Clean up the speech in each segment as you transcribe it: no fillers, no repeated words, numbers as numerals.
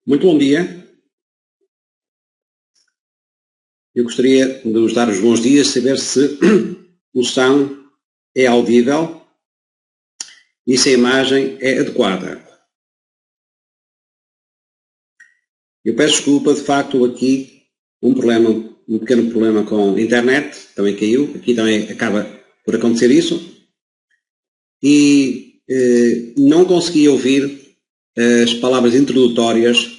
Muito bom dia. Eu gostaria de vos dar os bons dias, saber se o som é audível e se a imagem é adequada. Eu peço desculpa, de facto, aqui um pequeno problema com a internet, também caiu, aqui também acaba por acontecer isso, e não consegui ouvir as palavras introdutórias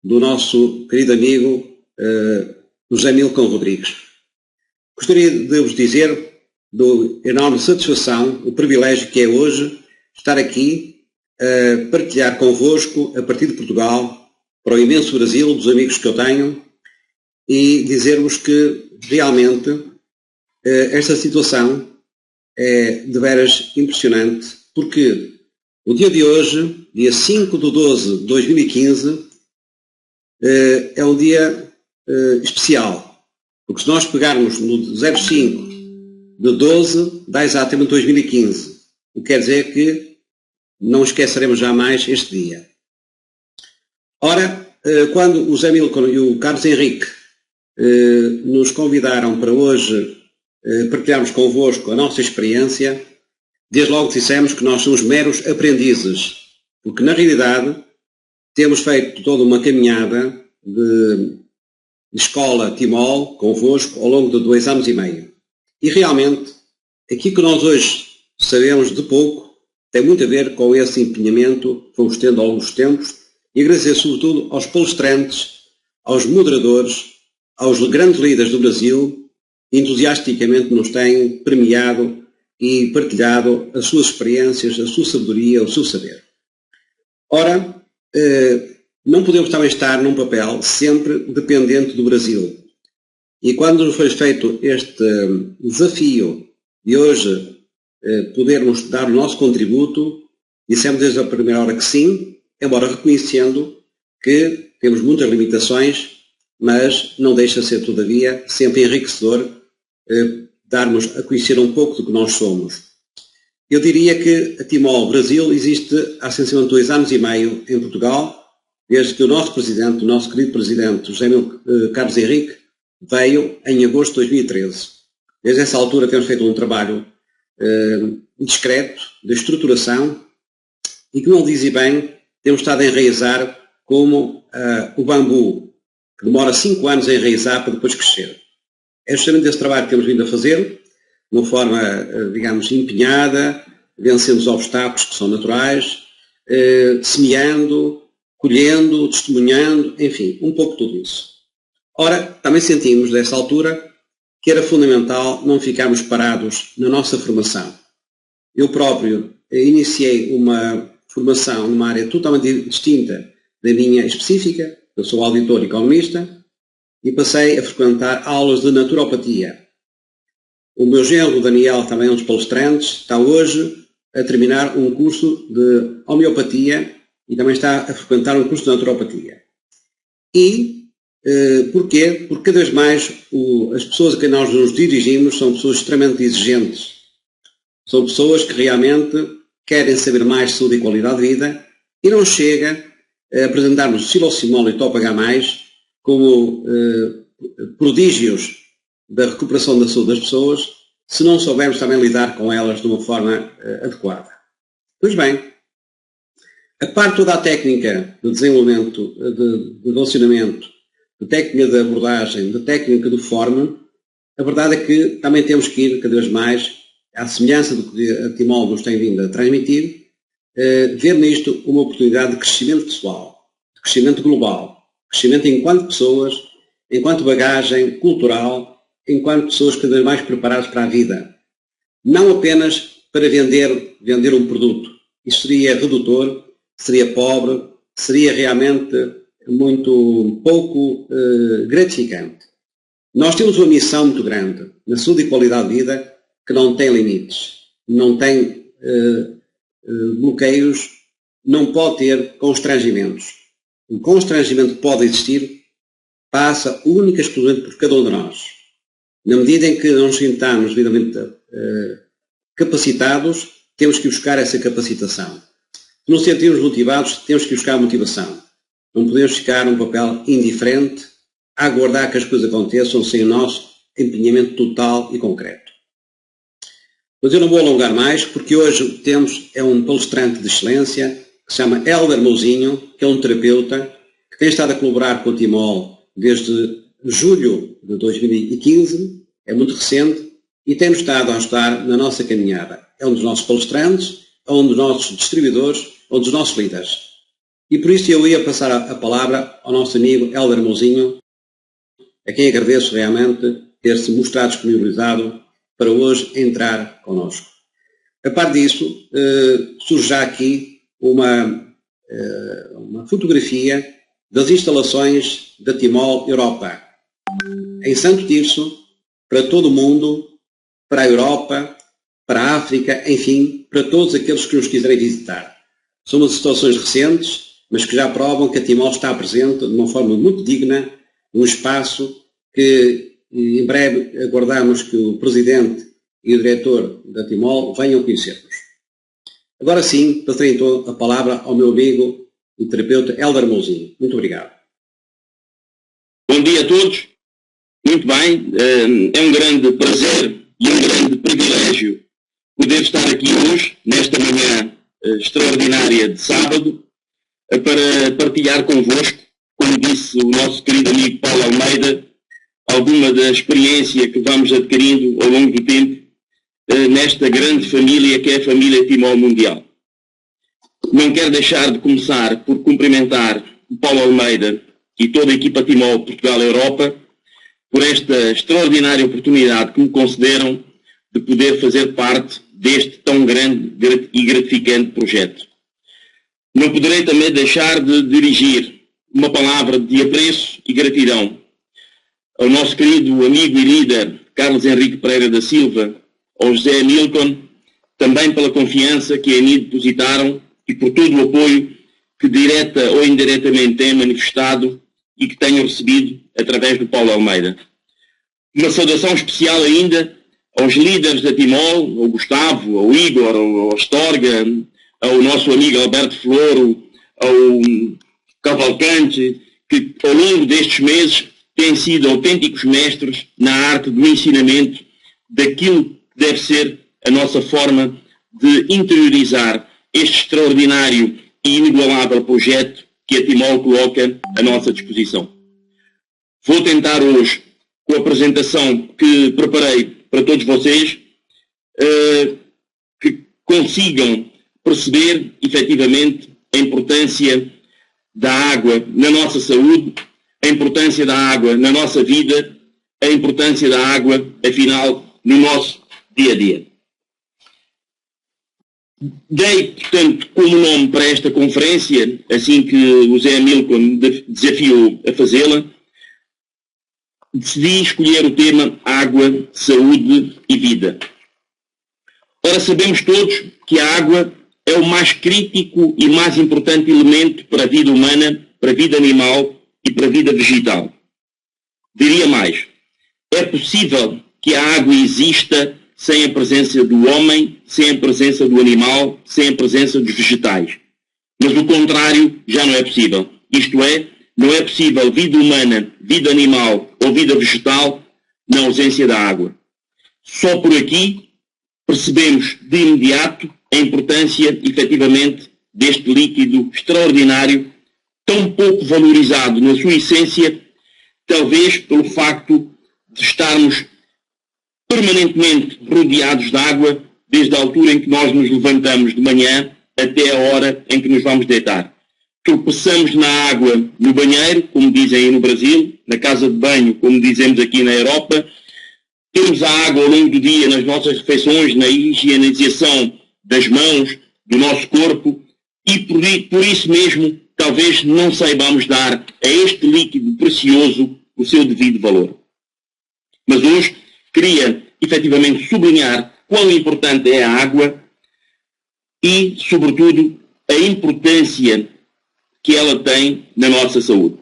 do nosso querido amigo José Milton Rodrigues. Gostaria de vos dizer do enorme satisfação, o privilégio que é hoje estar aqui a partilhar convosco, a partir de Portugal, para o imenso Brasil, dos amigos que eu tenho, e dizer-vos que realmente esta situação é de veras impressionante, porque o dia de hoje, dia 5/12 de 2015, é um dia especial, porque se nós pegarmos no 05 de 12, dá exatamente 2015, o que quer dizer que não esqueceremos jamais este dia. Ora, quando o Zé Milton e o Carlos Henrique nos convidaram para hoje partilharmos convosco a nossa experiência, desde logo dissemos que nós somos meros aprendizes, porque na realidade temos feito toda uma caminhada de escola Timol convosco ao longo de 2 anos e meio. E realmente, aquilo que nós hoje sabemos de pouco tem muito a ver com esse empenhamento que fomos tendo ao longo dos tempos, e agradecer sobretudo aos palestrantes, aos moderadores, aos grandes líderes do Brasil, que entusiasticamente nos têm premiado e partilhado as suas experiências, a sua sabedoria, o seu saber. Ora, não podemos também estar num papel sempre dependente do Brasil. E quando nos foi feito este desafio de hoje podermos dar o nosso contributo, dissemos desde a primeira hora que sim, embora reconhecendo que temos muitas limitações, mas não deixa de ser, todavia, sempre enriquecedor darmos a conhecer um pouco do que nós somos. Eu diria que a Timol Brasil existe há sensivelmente 2 anos e meio em Portugal, desde que o nosso presidente, o nosso querido presidente, José Carlos Henrique, veio em agosto de 2013. Desde essa altura temos feito um trabalho discreto, de estruturação, e como ele dizia bem, temos estado a enraizar como o bambu, que demora 5 anos a enraizar para depois crescer. É justamente esse trabalho que temos vindo a fazer, de uma forma, digamos, empenhada, vencendo os obstáculos que são naturais, semeando, colhendo, testemunhando, enfim, um pouco tudo isso. Ora, também sentimos, dessa altura, que era fundamental não ficarmos parados na nossa formação. Eu próprio iniciei uma formação numa área totalmente distinta da minha específica, eu sou auditor e economista, e passei a frequentar aulas de naturopatia. O meu genro, Daniel, também é um dos palestrantes, está hoje a terminar um curso de homeopatia e também está a frequentar um curso de naturopatia. E porquê? Porque cada vez mais as pessoas a quem nós nos dirigimos são pessoas extremamente exigentes. São pessoas que realmente querem saber mais de saúde e qualidade de vida e não chega a apresentar-nos Psilocimol e Topa H+, como prodígios da recuperação da saúde das pessoas, se não soubermos também lidar com elas de uma forma adequada. Pois bem, a parte toda a técnica de desenvolvimento, de relacionamento, de técnica de abordagem, de técnica do forma, a verdade é que também temos que ir cada vez mais, à semelhança do que a Timol nos tem vindo a transmitir, ver nisto uma oportunidade de crescimento pessoal, de crescimento global, crescimento enquanto pessoas, enquanto bagagem cultural, enquanto pessoas cada vez mais preparadas para a vida. Não apenas para vender um produto. Isso seria redutor, seria pobre, seria realmente muito pouco gratificante. Nós temos uma missão muito grande na saúde e qualidade de vida que não tem limites, não tem bloqueios, não pode ter constrangimentos. O constrangimento que pode existir passa única e exclusivamente por cada um de nós. Na medida em que não nos sintamos devidamente capacitados, temos que buscar essa capacitação. Se nos sentimos motivados, temos que buscar a motivação. Não podemos ficar num papel indiferente a aguardar que as coisas aconteçam sem o nosso empenhamento total e concreto. Mas eu não vou alongar mais, porque hoje o que temos é um palestrante de excelência que se chama Hélder Mouzinho, que é um terapeuta que tem estado a colaborar com o Timol desde julho de 2015, é muito recente, e tem-nos estado a ajudar na nossa caminhada. É um dos nossos palestrantes, é um dos nossos distribuidores, é um dos nossos líderes. E por isso eu ia passar a palavra ao nosso amigo Hélder Mouzinho, a quem agradeço realmente ter-se mostrado disponibilizado para hoje entrar connosco. A par disso, surge já aqui uma fotografia das instalações da Timol Europa, em Santo Tirso, para todo o mundo, para a Europa, para a África, enfim, para todos aqueles que nos quiserem visitar. São umas instalações recentes, mas que já provam que a Timol está presente de uma forma muito digna, num espaço que em breve aguardamos que o Presidente e o Diretor da Timol venham conhecer-nos. Agora sim, passarei então a palavra ao meu amigo, o terapeuta Hélder Mouzinho. Muito obrigado. Bom dia a todos. Muito bem. É um grande prazer e um grande privilégio poder estar aqui hoje, nesta manhã extraordinária de sábado, para partilhar convosco, como disse o nosso querido amigo Paulo Almeida, alguma da experiência que vamos adquirindo ao longo do tempo nesta grande família que é a família Timol Mundial. Não quero deixar de começar por cumprimentar o Paulo Almeida e toda a equipa Timol Portugal-Europa por esta extraordinária oportunidade que me concederam de poder fazer parte deste tão grande e gratificante projeto. Não poderei também deixar de dirigir uma palavra de apreço e gratidão ao nosso querido amigo e líder Carlos Henrique Pereira da Silva, ao José Milton, também pela confiança que em mim depositaram e por todo o apoio que direta ou indiretamente têm manifestado e que tenho recebido através do Paulo Almeida. Uma saudação especial ainda aos líderes da Timol, ao Gustavo, ao Igor, ao Astorga, ao nosso amigo Alberto Floro, ao Cavalcante, que ao longo destes meses têm sido autênticos mestres na arte do ensinamento daquilo que deve ser a nossa forma de interiorizar este extraordinário e inigualável projeto que a Timol coloca à nossa disposição. Vou tentar hoje, com a apresentação que preparei para todos vocês, que consigam perceber efetivamente a importância da água na nossa saúde, a importância da água na nossa vida, a importância da água, afinal, no nosso dia a dia. Dei, portanto, como nome para esta conferência, assim que o Zé Milton me desafiou a fazê-la, decidi escolher o tema Água, Saúde e Vida. Ora, sabemos todos que a água é o mais crítico e mais importante elemento para a vida humana, para a vida animal e para a vida vegetal. Diria mais, é possível que a água exista sem a presença do homem, sem a presença do animal, sem a presença dos vegetais. Mas o contrário já não é possível. Isto é, não é possível vida humana, vida animal ou vida vegetal na ausência da água. Só por aqui percebemos de imediato a importância, efetivamente, deste líquido extraordinário, tão pouco valorizado na sua essência, talvez pelo facto de estarmos permanentemente rodeados de água desde a altura em que nós nos levantamos de manhã até a hora em que nos vamos deitar. Tropeçamos na água no banheiro, como dizem aí no Brasil, na casa de banho, como dizemos aqui na Europa. Temos a água ao longo do dia nas nossas refeições, na higienização das mãos, do nosso corpo, e por isso mesmo talvez não saibamos dar a este líquido precioso o seu devido valor. Mas hoje queria efetivamente sublinhar quão importante é a água e, sobretudo, a importância que ela tem na nossa saúde.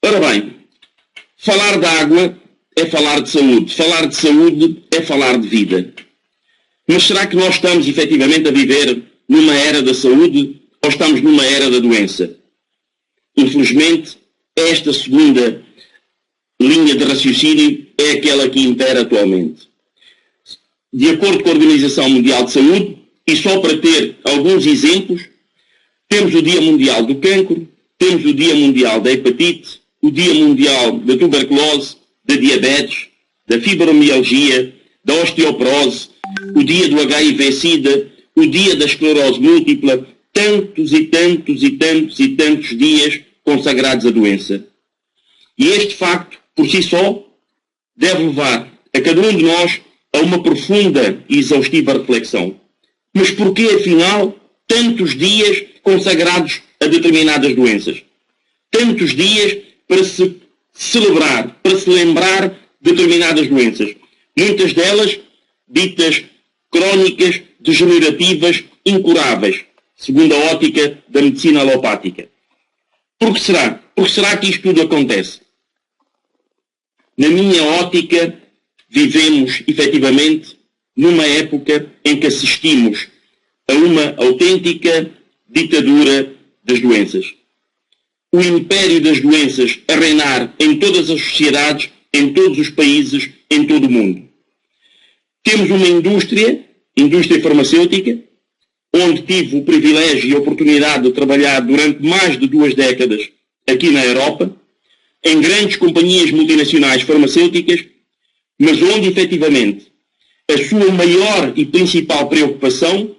Ora bem, falar de água é falar de saúde é falar de vida. Mas será que nós estamos efetivamente a viver numa era da saúde ou estamos numa era da doença? Infelizmente, esta segunda linha de raciocínio é aquela que impera atualmente. De acordo com a Organização Mundial de Saúde, e só para ter alguns exemplos, temos o Dia Mundial do Cancro, temos o Dia Mundial da Hepatite, o Dia Mundial da Tuberculose, da Diabetes, da Fibromialgia, da Osteoporose, o Dia do HIV-Sida, o Dia da Esclerose Múltipla, tantos e tantos e tantos e tantos dias consagrados à doença. E este facto, por si só, deve levar a cada um de nós a uma profunda e exaustiva reflexão. Mas porquê, afinal, tantos dias consagrados a determinadas doenças? Tantos dias para se celebrar, para se lembrar determinadas doenças. Muitas delas ditas crónicas, degenerativas, incuráveis, segundo a ótica da medicina alopática. Por que será? Por que será que isto tudo acontece? Na minha ótica, vivemos, efetivamente, numa época em que assistimos a uma autêntica ditadura das doenças. O império das doenças a reinar em todas as sociedades, em todos os países, em todo o mundo. Temos uma indústria farmacêutica, onde tive o privilégio e a oportunidade de trabalhar durante mais de 2 décadas aqui na Europa, em grandes companhias multinacionais farmacêuticas, mas onde, efetivamente, a sua maior e principal preocupação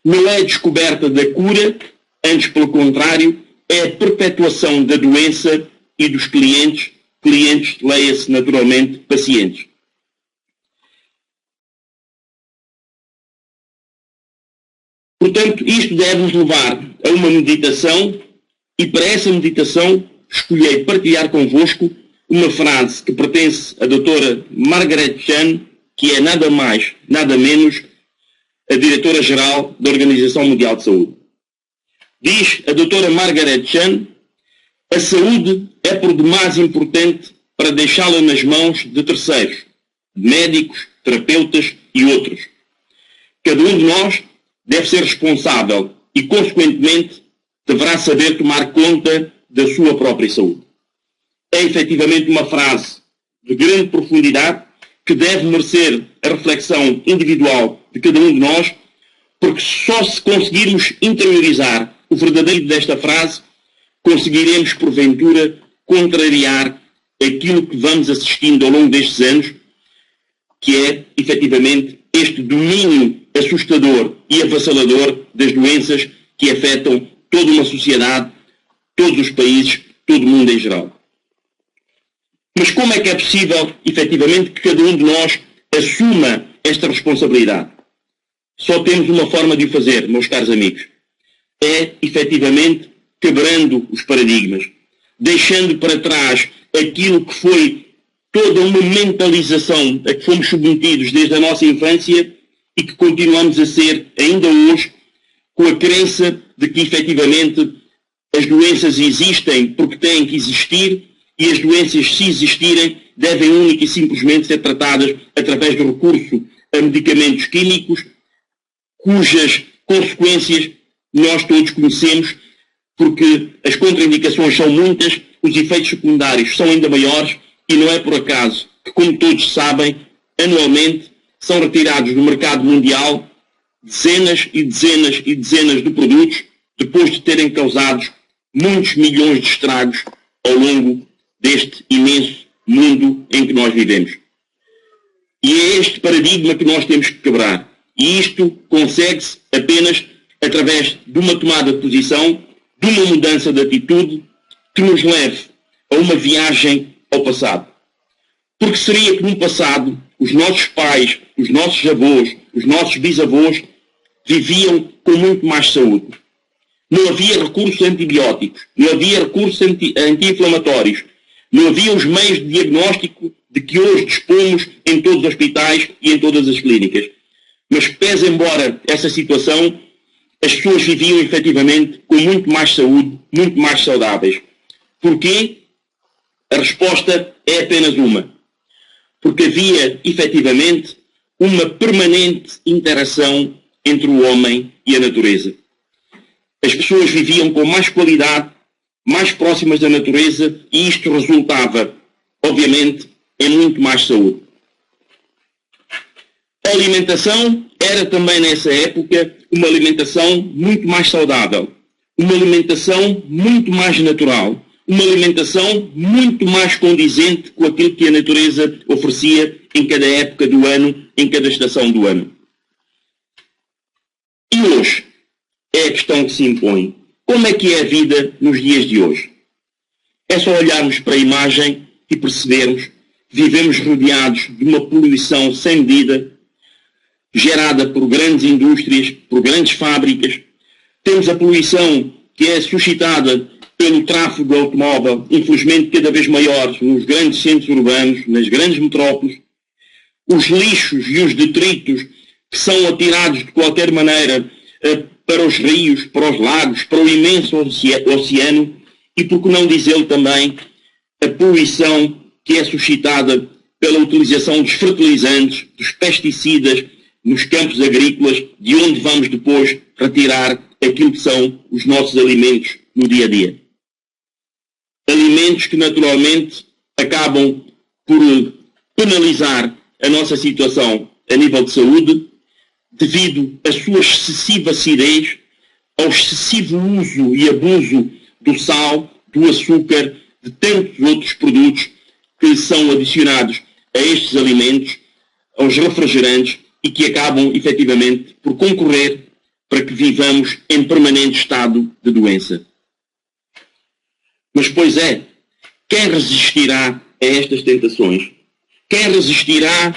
não é a descoberta da cura, antes, pelo contrário, é a perpetuação da doença e dos clientes, leia-se naturalmente, pacientes. Portanto, isto deve-nos levar a uma meditação e para essa meditação escolhi partilhar convosco uma frase que pertence à doutora Margaret Chan, que é nada mais, nada menos, a diretora-geral da Organização Mundial de Saúde. Diz a doutora Margaret Chan: a saúde é por demais importante para deixá-la nas mãos de terceiros, médicos, terapeutas e outros. Cada um de nós deve ser responsável e, consequentemente, deverá saber tomar conta da sua própria saúde. É efetivamente uma frase de grande profundidade que deve merecer a reflexão individual de cada um de nós, porque só se conseguirmos interiorizar o verdadeiro desta frase, conseguiremos, porventura, contrariar aquilo que vamos assistindo ao longo destes anos, que é, efetivamente, este domínio assustador e avassalador das doenças que afetam toda uma sociedade, todos os países, todo o mundo em geral. Mas como é que é possível, efetivamente, que cada um de nós assuma esta responsabilidade? Só temos uma forma de o fazer, meus caros amigos. É, efetivamente, quebrando os paradigmas, deixando para trás aquilo que foi toda uma mentalização a que fomos submetidos desde a nossa infância e que continuamos a ser ainda hoje, com a crença de que, efetivamente, as doenças existem porque têm que existir e as doenças, se existirem, devem única e simplesmente ser tratadas através do recurso a medicamentos químicos, cujas consequências nós todos conhecemos, porque as contraindicações são muitas, os efeitos secundários são ainda maiores e não é por acaso que, como todos sabem, anualmente são retirados do mercado mundial dezenas e dezenas e dezenas de produtos depois de terem causado muitos milhões de estragos ao longo deste imenso mundo em que nós vivemos. E é este paradigma que nós temos que quebrar. E isto consegue-se apenas através de uma tomada de posição, de uma mudança de atitude que nos leve a uma viagem ao passado. Porque seria que no passado os nossos pais, os nossos avós, os nossos bisavós viviam com muito mais saúde. Não havia recursos antibióticos, não havia recursos anti-inflamatórios, não havia os meios de diagnóstico de que hoje dispomos em todos os hospitais e em todas as clínicas. Mas, pese embora essa situação, as pessoas viviam efetivamente com muito mais saúde, muito mais saudáveis. Porquê? A resposta é apenas uma. Porque havia efetivamente uma permanente interação entre o homem e a natureza. As pessoas viviam com mais qualidade, mais próximas da natureza, e isto resultava, obviamente, em muito mais saúde. A alimentação era também nessa época uma alimentação muito mais saudável, uma alimentação muito mais natural, uma alimentação muito mais condizente com aquilo que a natureza oferecia em cada época do ano, em cada estação do ano. E hoje é a questão que se impõe. Como é que é a vida nos dias de hoje? É só olharmos para a imagem e percebermos que vivemos rodeados de uma poluição sem medida, gerada por grandes indústrias, por grandes fábricas. Temos a poluição que é suscitada pelo tráfego do automóvel, infelizmente cada vez maior nos grandes centros urbanos, nas grandes metrópoles. Os lixos e os detritos que são atirados de qualquer maneira para os rios, para os lagos, para o imenso oceano, e por que não dizer também a poluição que é suscitada pela utilização dos fertilizantes, dos pesticidas nos campos agrícolas, de onde vamos depois retirar aquilo que são os nossos alimentos no dia a dia. Alimentos que naturalmente acabam por penalizar a nossa situação a nível de saúde, devido à sua excessiva acidez, ao excessivo uso e abuso do sal, do açúcar, de tantos outros produtos que são adicionados a estes alimentos, aos refrigerantes, e que acabam efetivamente por concorrer para que vivamos em permanente estado de doença. Mas pois é, quem resistirá a estas tentações? Quem resistirá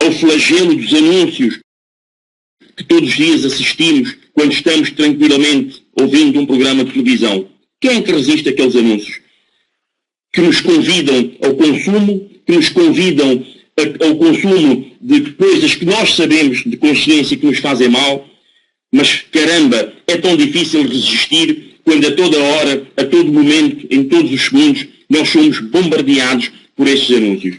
ao flagelo dos anúncios que todos os dias assistimos quando estamos tranquilamente ouvindo um programa de televisão? Quem é que resiste àqueles anúncios que nos convidam ao consumo, que nos convidam ao consumo de coisas que nós sabemos de consciência que nos fazem mal, mas caramba, é tão difícil resistir quando a toda hora, a todo momento, em todos os segundos, nós somos bombardeados por estes anúncios.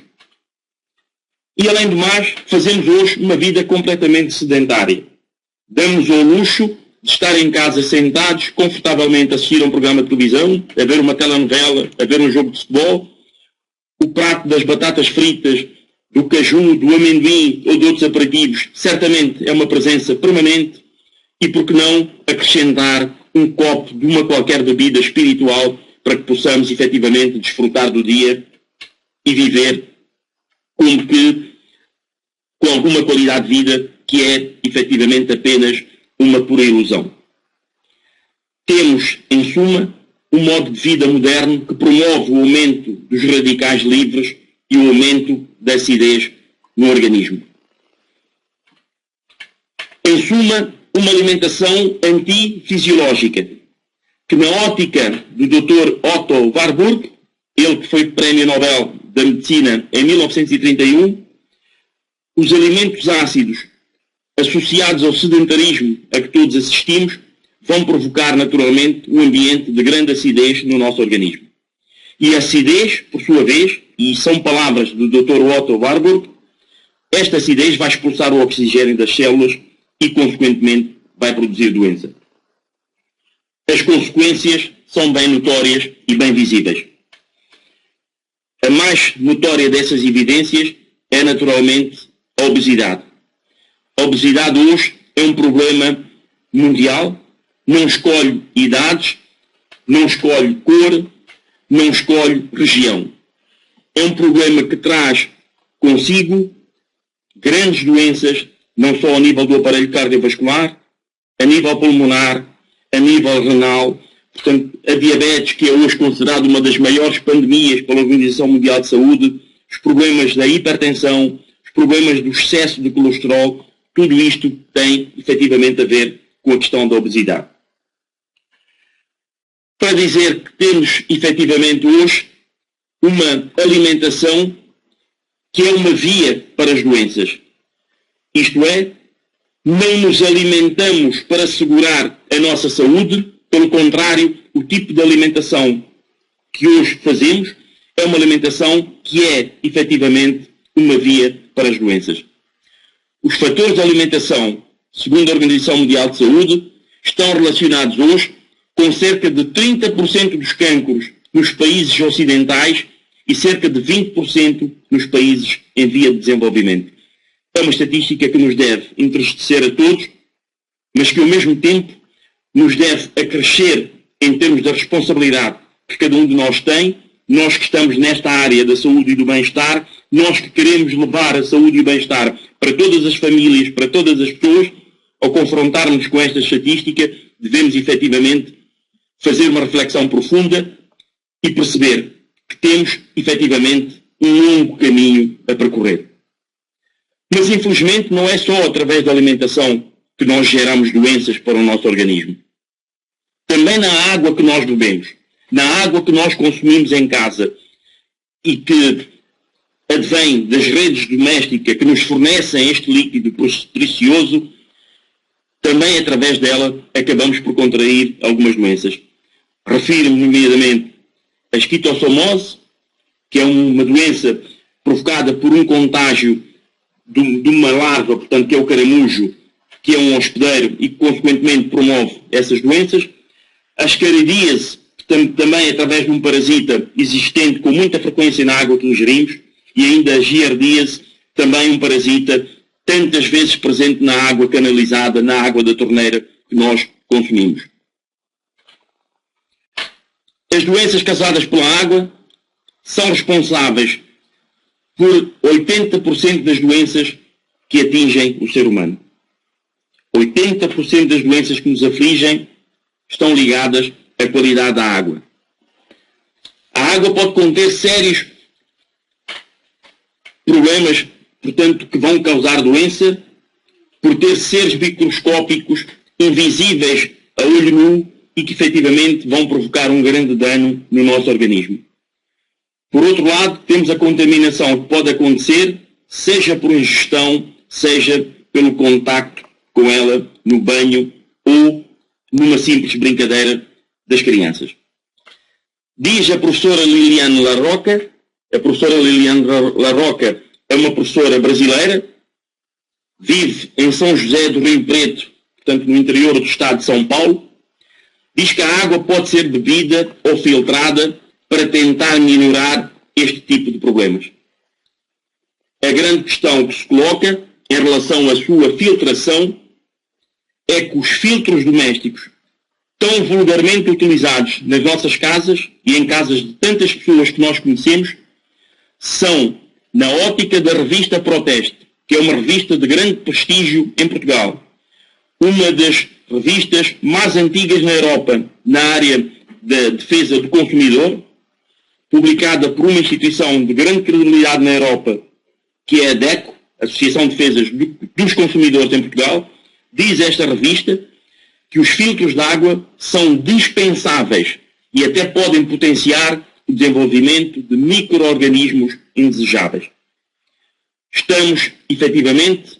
E além do mais, fazemos hoje uma vida completamente sedentária. Damos ao luxo de estar em casa sentados, confortavelmente a assistir a um programa de televisão, a ver uma telenovela, a ver um jogo de futebol, o prato das batatas fritas, do caju, do amendoim ou de outros aperitivos, certamente é uma presença permanente, e por que não acrescentar um copo de uma qualquer bebida espiritual para que possamos efetivamente desfrutar do dia e viver com alguma qualidade de vida que é efetivamente apenas uma pura ilusão. Temos, em suma, um modo de vida moderno que promove o aumento dos radicais livres e o aumento da acidez no organismo. Em suma, uma alimentação antifisiológica, que na ótica do Dr. Otto Warburg, ele que foi Prémio Nobel da Medicina em 1931, os alimentos ácidos associados ao sedentarismo a que todos assistimos vão provocar naturalmente um ambiente de grande acidez no nosso organismo. E a acidez, por sua vez, e são palavras do Dr. Otto Warburg, esta acidez vai expulsar o oxigênio das células e, consequentemente, vai produzir doença. As consequências são bem notórias e bem visíveis. A mais notória dessas evidências é, naturalmente, a obesidade. A obesidade hoje é um problema mundial, não escolhe idades, não escolhe cor, não escolhe região. É um problema que traz consigo grandes doenças, não só a nível do aparelho cardiovascular, a nível pulmonar, a nível renal. Portanto, a diabetes, que é hoje considerada uma das maiores pandemias pela Organização Mundial de Saúde, os problemas da hipertensão, os problemas do excesso de colesterol, tudo isto tem efetivamente a ver com a questão da obesidade. Para dizer que temos efetivamente hoje uma alimentação que é uma via para as doenças. Isto é, não nos alimentamos para assegurar a nossa saúde, pelo contrário, o tipo de alimentação que hoje fazemos é uma alimentação que é efetivamente uma via para as doenças. Os fatores de alimentação, segundo a Organização Mundial de Saúde, estão relacionados hoje com cerca de 30% dos cancros nos países ocidentais e cerca de 20% nos países em via de desenvolvimento. É uma estatística que nos deve entristecer a todos, mas que ao mesmo tempo nos deve acrescer em termos da responsabilidade que cada um de nós tem, nós que estamos nesta área da saúde e do bem-estar, nós que queremos levar a saúde e o bem-estar para todas as famílias, para todas as pessoas. Ao confrontarmos com esta estatística, devemos efetivamente fazer uma reflexão profunda e perceber que temos efetivamente um longo caminho a percorrer. Mas infelizmente não é só através da alimentação que nós geramos doenças para o nosso organismo. Também na água que nós bebemos, na água que nós consumimos em casa e que advém das redes domésticas que nos fornecem este líquido precioso, também através dela acabamos por contrair algumas doenças. Refiro-me nomeadamente a esquistossomose, que é uma doença provocada por um contágio de uma larva, portanto, que é o caramujo, que é um hospedeiro e que, consequentemente, promove essas doenças. A ascaridíase, também através de um parasita existente com muita frequência na água que ingerimos, e ainda a giardíase, também um parasita tantas vezes presente na água canalizada, na água da torneira que nós consumimos. As doenças causadas pela água são responsáveis por 80% das doenças que atingem o ser humano. 80% das doenças que nos afligem estão ligadas à qualidade da água. A água pode conter sérios problemas, portanto, que vão causar doença por ter seres microscópicos invisíveis a olho nu e que efetivamente vão provocar um grande dano no nosso organismo. Por outro lado, temos a contaminação que pode acontecer, seja por ingestão, seja pelo contacto com ela no banho ou numa simples brincadeira das crianças. Diz a professora Liliane Larroca, a professora Liliane Larroca é uma professora brasileira, vive em São José do Rio Preto, portanto no interior do estado de São Paulo, diz que a água pode ser bebida ou filtrada para tentar minorar este tipo de problemas. A grande questão que se coloca em relação à sua filtração é que os filtros domésticos tão vulgarmente utilizados nas nossas casas e em casas de tantas pessoas que nós conhecemos são, na ótica da revista Proteste, que é uma revista de grande prestígio em Portugal, uma das revistas mais antigas na Europa na área da defesa do consumidor, publicada por uma instituição de grande credibilidade na Europa, que é a DECO, Associação de Defesa dos Consumidores em Portugal, diz esta revista que os filtros de água são dispensáveis e até podem potenciar o desenvolvimento de micro-organismos indesejáveis. Estamos, efetivamente,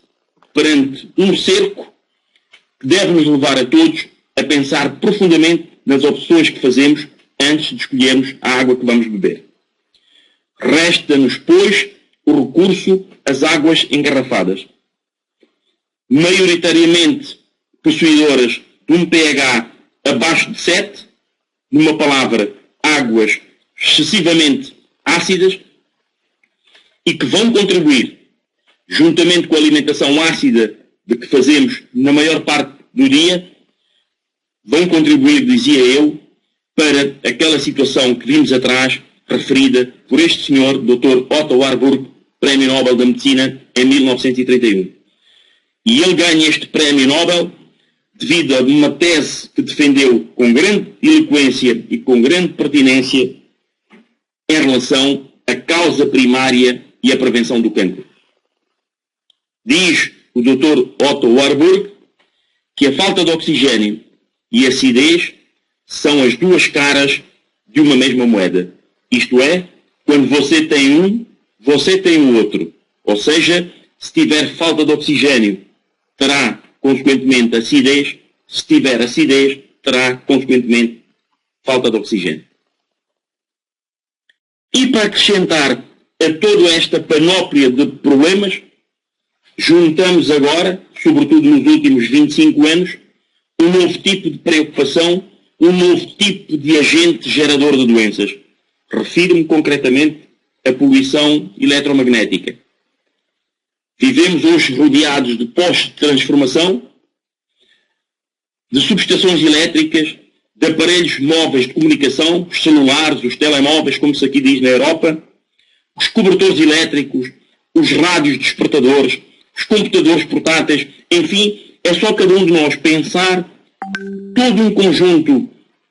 perante um cerco que deve nos levar a todos a pensar profundamente nas opções que fazemos antes de escolhermos a água que vamos beber. Resta-nos, pois, o recurso às águas engarrafadas, maioritariamente possuidoras de um pH abaixo de 7, numa palavra, águas excessivamente ácidas, e que vão contribuir, juntamente com a alimentação ácida de que fazemos na maior parte do dia, vão contribuir, dizia eu, para aquela situação que vimos atrás, referida por este senhor, Dr. Otto Warburg, Prémio Nobel da Medicina, em 1931. E ele ganha este Prémio Nobel devido a uma tese que defendeu com grande eloquência e com grande pertinência em relação à causa primária e à prevenção do cancro. Diz o Dr. Otto Warburg que a falta de oxigênio e a acidez são as duas caras de uma mesma moeda. Isto é, quando você tem um, você tem o outro. Ou seja, se tiver falta de oxigênio, terá, consequentemente, acidez. Se tiver acidez, terá, consequentemente, falta de oxigênio. E para acrescentar a toda esta panóplia de problemas, juntamos agora, sobretudo nos últimos 25 anos, um novo tipo de preocupação, um novo tipo de agente gerador de doenças. Refiro-me concretamente à poluição eletromagnética. Vivemos hoje rodeados de postos de transformação, de subestações elétricas, de aparelhos móveis de comunicação, os celulares, os telemóveis, como se aqui diz na Europa, os cobertores elétricos, os rádios despertadores, os computadores portáteis, enfim, é só cada um de nós pensar todo um conjunto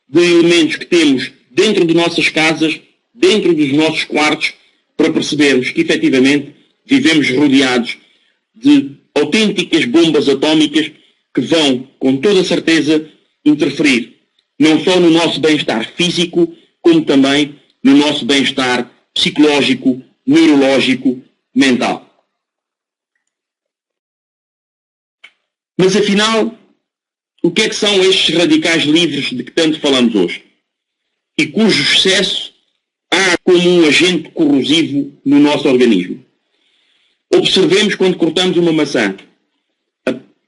de elementos que temos dentro de nossas casas, dentro dos nossos quartos, para percebermos que, efetivamente, vivemos rodeados de autênticas bombas atómicas que vão, com toda certeza, interferir não só no nosso bem-estar físico, como também no nosso bem-estar psicológico, neurológico, mental. Mas, afinal, o que é que são estes radicais livres de que tanto falamos hoje? E cujo excesso há como um agente corrosivo no nosso organismo. Observemos quando cortamos uma maçã.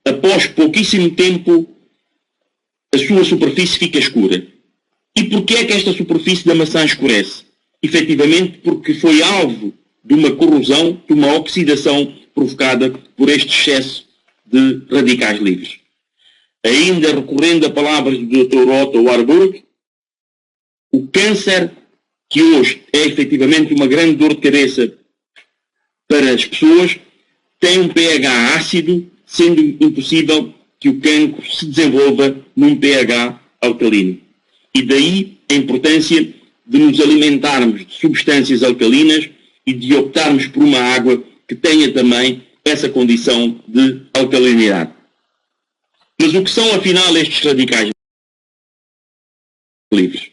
Após pouquíssimo tempo, a sua superfície fica escura. E porquê é que esta superfície da maçã escurece? Efetivamente porque foi alvo de uma corrosão, de uma oxidação provocada por este excesso de radicais livres. Ainda recorrendo a palavras do Dr. Otto Warburg, o câncer, que hoje é efetivamente uma grande dor de cabeça para as pessoas, tem um pH ácido, sendo impossível que o cancro se desenvolva num pH alcalino. E daí a importância de nos alimentarmos de substâncias alcalinas e de optarmos por uma água que tenha também essa condição de alcalinidade. Mas o que são, afinal, estes radicais livres?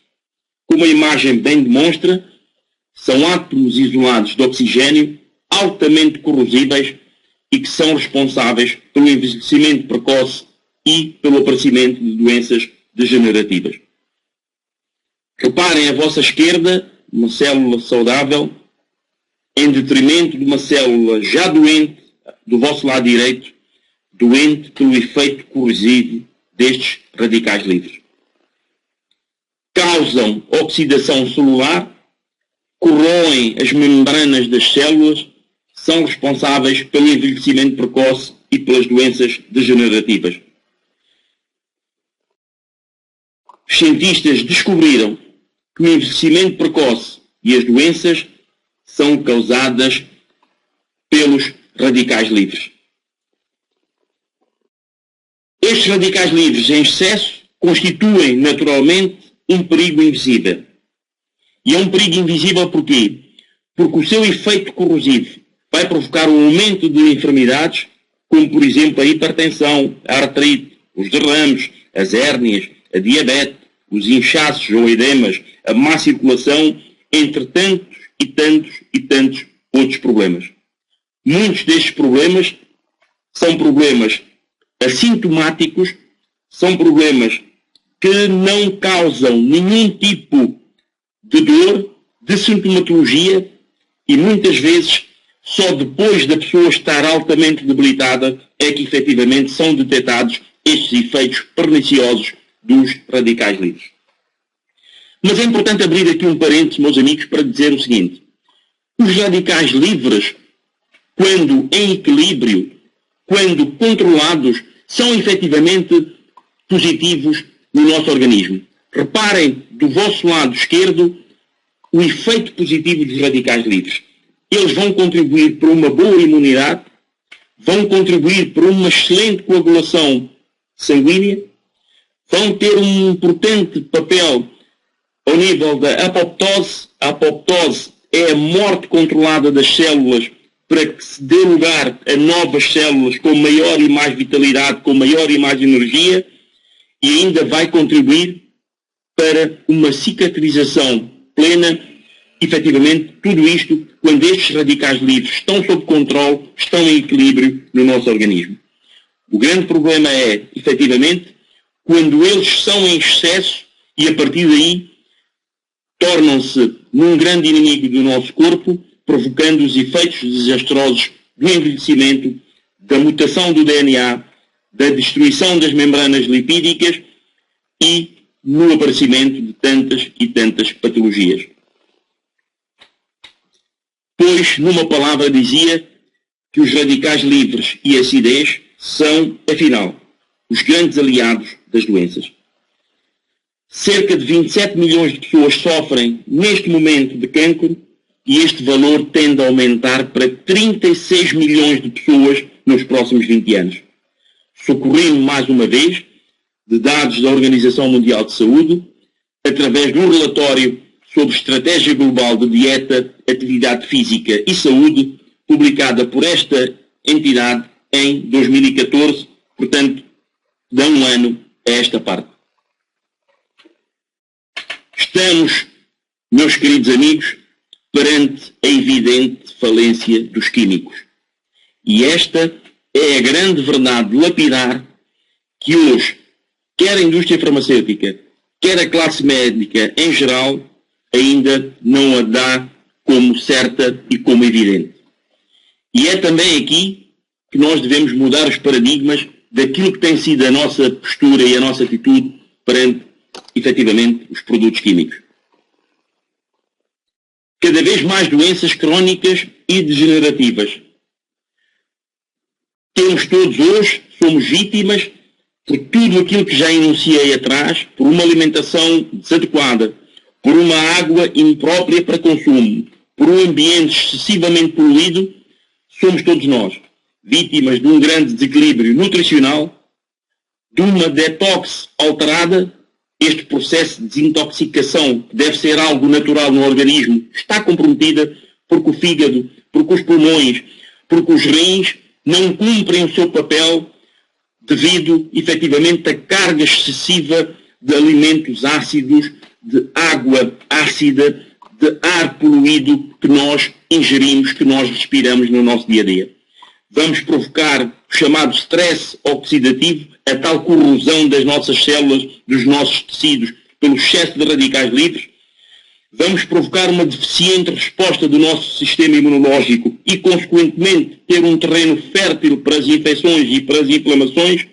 Como a imagem bem demonstra, são átomos isolados de oxigênio altamente corrosíveis e que são responsáveis pelo envelhecimento precoce e pelo aparecimento de doenças degenerativas. Reparem à vossa esquerda uma célula saudável em detrimento de uma célula já doente do vosso lado direito, doente pelo efeito corrosivo destes radicais livres. Causam oxidação celular, corroem as membranas das células, são responsáveis pelo envelhecimento precoce e pelas doenças degenerativas. Os cientistas descobriram que o envelhecimento precoce e as doenças são causadas pelos radicais livres. Estes radicais livres em excesso constituem naturalmente um perigo invisível. E é um perigo invisível porquê? Porque o seu efeito corrosivo vai provocar um aumento de enfermidades, como por exemplo a hipertensão, a artrite, os derrames, as hérnias, a diabetes, os inchaços ou edemas, a má circulação, entre tantos e tantos e tantos outros problemas. Muitos destes problemas são problemas assintomáticos, são problemas que não causam nenhum tipo de dor, de sintomatologia e muitas vezes só depois da pessoa estar altamente debilitada é que efetivamente são detectados estes efeitos perniciosos dos radicais livres. Mas é importante abrir aqui um parênteses, meus amigos, para dizer o seguinte. Os radicais livres, quando em equilíbrio, quando controlados, são efetivamente positivos no nosso organismo. Reparem do vosso lado esquerdo o efeito positivo dos radicais livres. Eles vão contribuir para uma boa imunidade, vão contribuir para uma excelente coagulação sanguínea, vão ter um importante papel ao nível da apoptose. A apoptose é a morte controlada das células para que se dê lugar a novas células com maior e mais vitalidade, com maior e mais energia, e ainda vai contribuir para uma cicatrização plena. Efetivamente, tudo isto, quando estes radicais livres estão sob controle, estão em equilíbrio no nosso organismo. O grande problema é, efetivamente, quando eles são em excesso e a partir daí tornam-se num grande inimigo do nosso corpo, provocando os efeitos desastrosos do envelhecimento, da mutação do DNA, da destruição das membranas lipídicas e no aparecimento de tantas e tantas patologias. Pois, numa palavra, dizia que os radicais livres e a acidez são, afinal, os grandes aliados das doenças. Cerca de 27 milhões de pessoas sofrem neste momento de cancro e este valor tende a aumentar para 36 milhões de pessoas nos próximos 20 anos. Socorrendo mais uma vez de dados da Organização Mundial de Saúde, através de um relatório sobre Estratégia Global de Dieta, Atividade Física e Saúde, publicada por esta entidade em 2014, portanto, dá um ano a esta parte. Estamos, meus queridos amigos, perante a evidente falência dos químicos. E esta é a grande verdade lapidar que hoje, quer a indústria farmacêutica, quer a classe médica em geral, ainda não a dá como certa e como evidente. E é também aqui que nós devemos mudar os paradigmas daquilo que tem sido a nossa postura e a nossa atitude perante, efetivamente, os produtos químicos. Cada vez mais doenças crónicas e degenerativas. Temos todos hoje, somos vítimas por tudo aquilo que já enunciei atrás, por uma alimentação desadequada, por uma água imprópria para consumo, por um ambiente excessivamente poluído, somos todos nós vítimas de um grande desequilíbrio nutricional, de uma detox alterada. Este processo de desintoxicação, que deve ser algo natural no organismo, está comprometida porque o fígado, porque os pulmões, porque os rins não cumprem o seu papel devido, efetivamente, à carga excessiva de alimentos ácidos, de água ácida, de ar poluído que nós ingerimos, que nós respiramos no nosso dia-a-dia. Vamos provocar o chamado stress oxidativo, a tal corrosão das nossas células, dos nossos tecidos, pelo excesso de radicais livres. Vamos provocar uma deficiente resposta do nosso sistema imunológico e, consequentemente, ter um terreno fértil para as infecções e para as inflamações.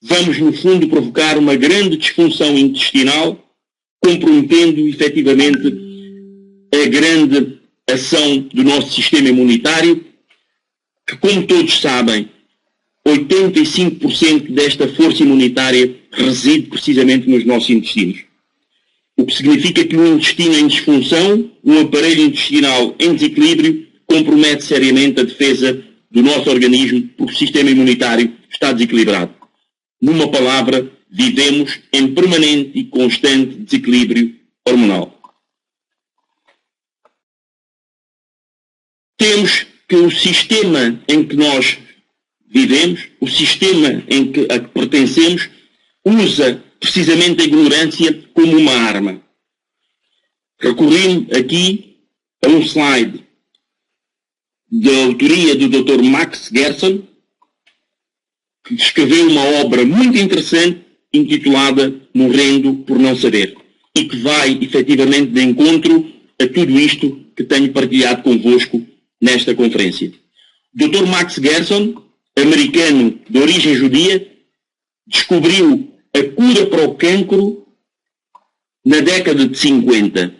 Vamos, no fundo, provocar uma grande disfunção intestinal, comprometendo, efetivamente, a grande ação do nosso sistema imunitário, que, como todos sabem, 85% desta força imunitária reside precisamente nos nossos intestinos. O que significa que um intestino em disfunção, um aparelho intestinal em desequilíbrio, compromete seriamente a defesa do nosso organismo, porque o sistema imunitário está desequilibrado. Numa palavra, vivemos em permanente e constante desequilíbrio hormonal. Temos que o sistema em que nós vivemos, o sistema a que pertencemos, usa precisamente a ignorância como uma arma. Recorri aqui a um slide da autoria do Dr. Max Gerson, que escreveu uma obra muito interessante intitulada Morrendo por Não Saber, e que vai efetivamente de encontro a tudo isto que tenho partilhado convosco nesta conferência. Dr. Max Gerson, americano de origem judia, descobriu a cura para o cancro na década de 50.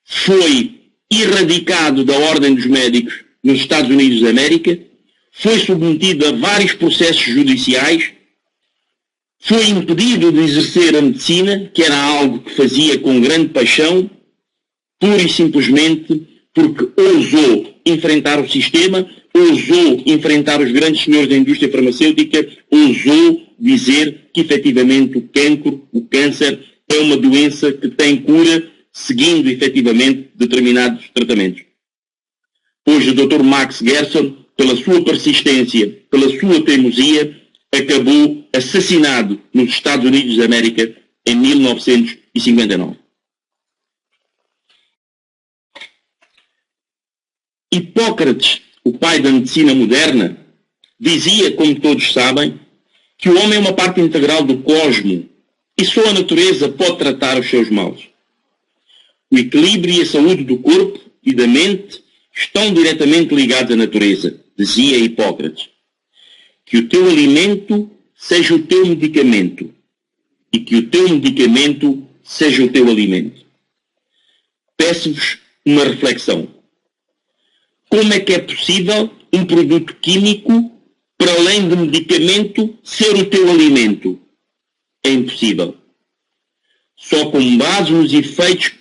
Foi erradicado da Ordem dos Médicos nos Estados Unidos da América, foi submetido a vários processos judiciais, foi impedido de exercer a medicina, que era algo que fazia com grande paixão, pura e simplesmente porque ousou enfrentar o sistema, ousou enfrentar os grandes senhores da indústria farmacêutica, ousou dizer que efetivamente o cancro, o câncer, é uma doença que tem cura seguindo efetivamente determinados tratamentos. Hoje o Dr. Max Gerson, pela sua persistência, pela sua teimosia, acabou assassinado nos Estados Unidos da América em 1959. Hipócrates, o pai da medicina moderna, dizia, como todos sabem, que o homem é uma parte integral do cosmo e só a natureza pode tratar os seus males. O equilíbrio e a saúde do corpo e da mente estão diretamente ligados à natureza, dizia Hipócrates. Que o teu alimento seja o teu medicamento e que o teu medicamento seja o teu alimento. Peço-vos uma reflexão. Como é que é possível um produto químico, para além de medicamento, ser o teu alimento? É impossível. Só com base nos efeitos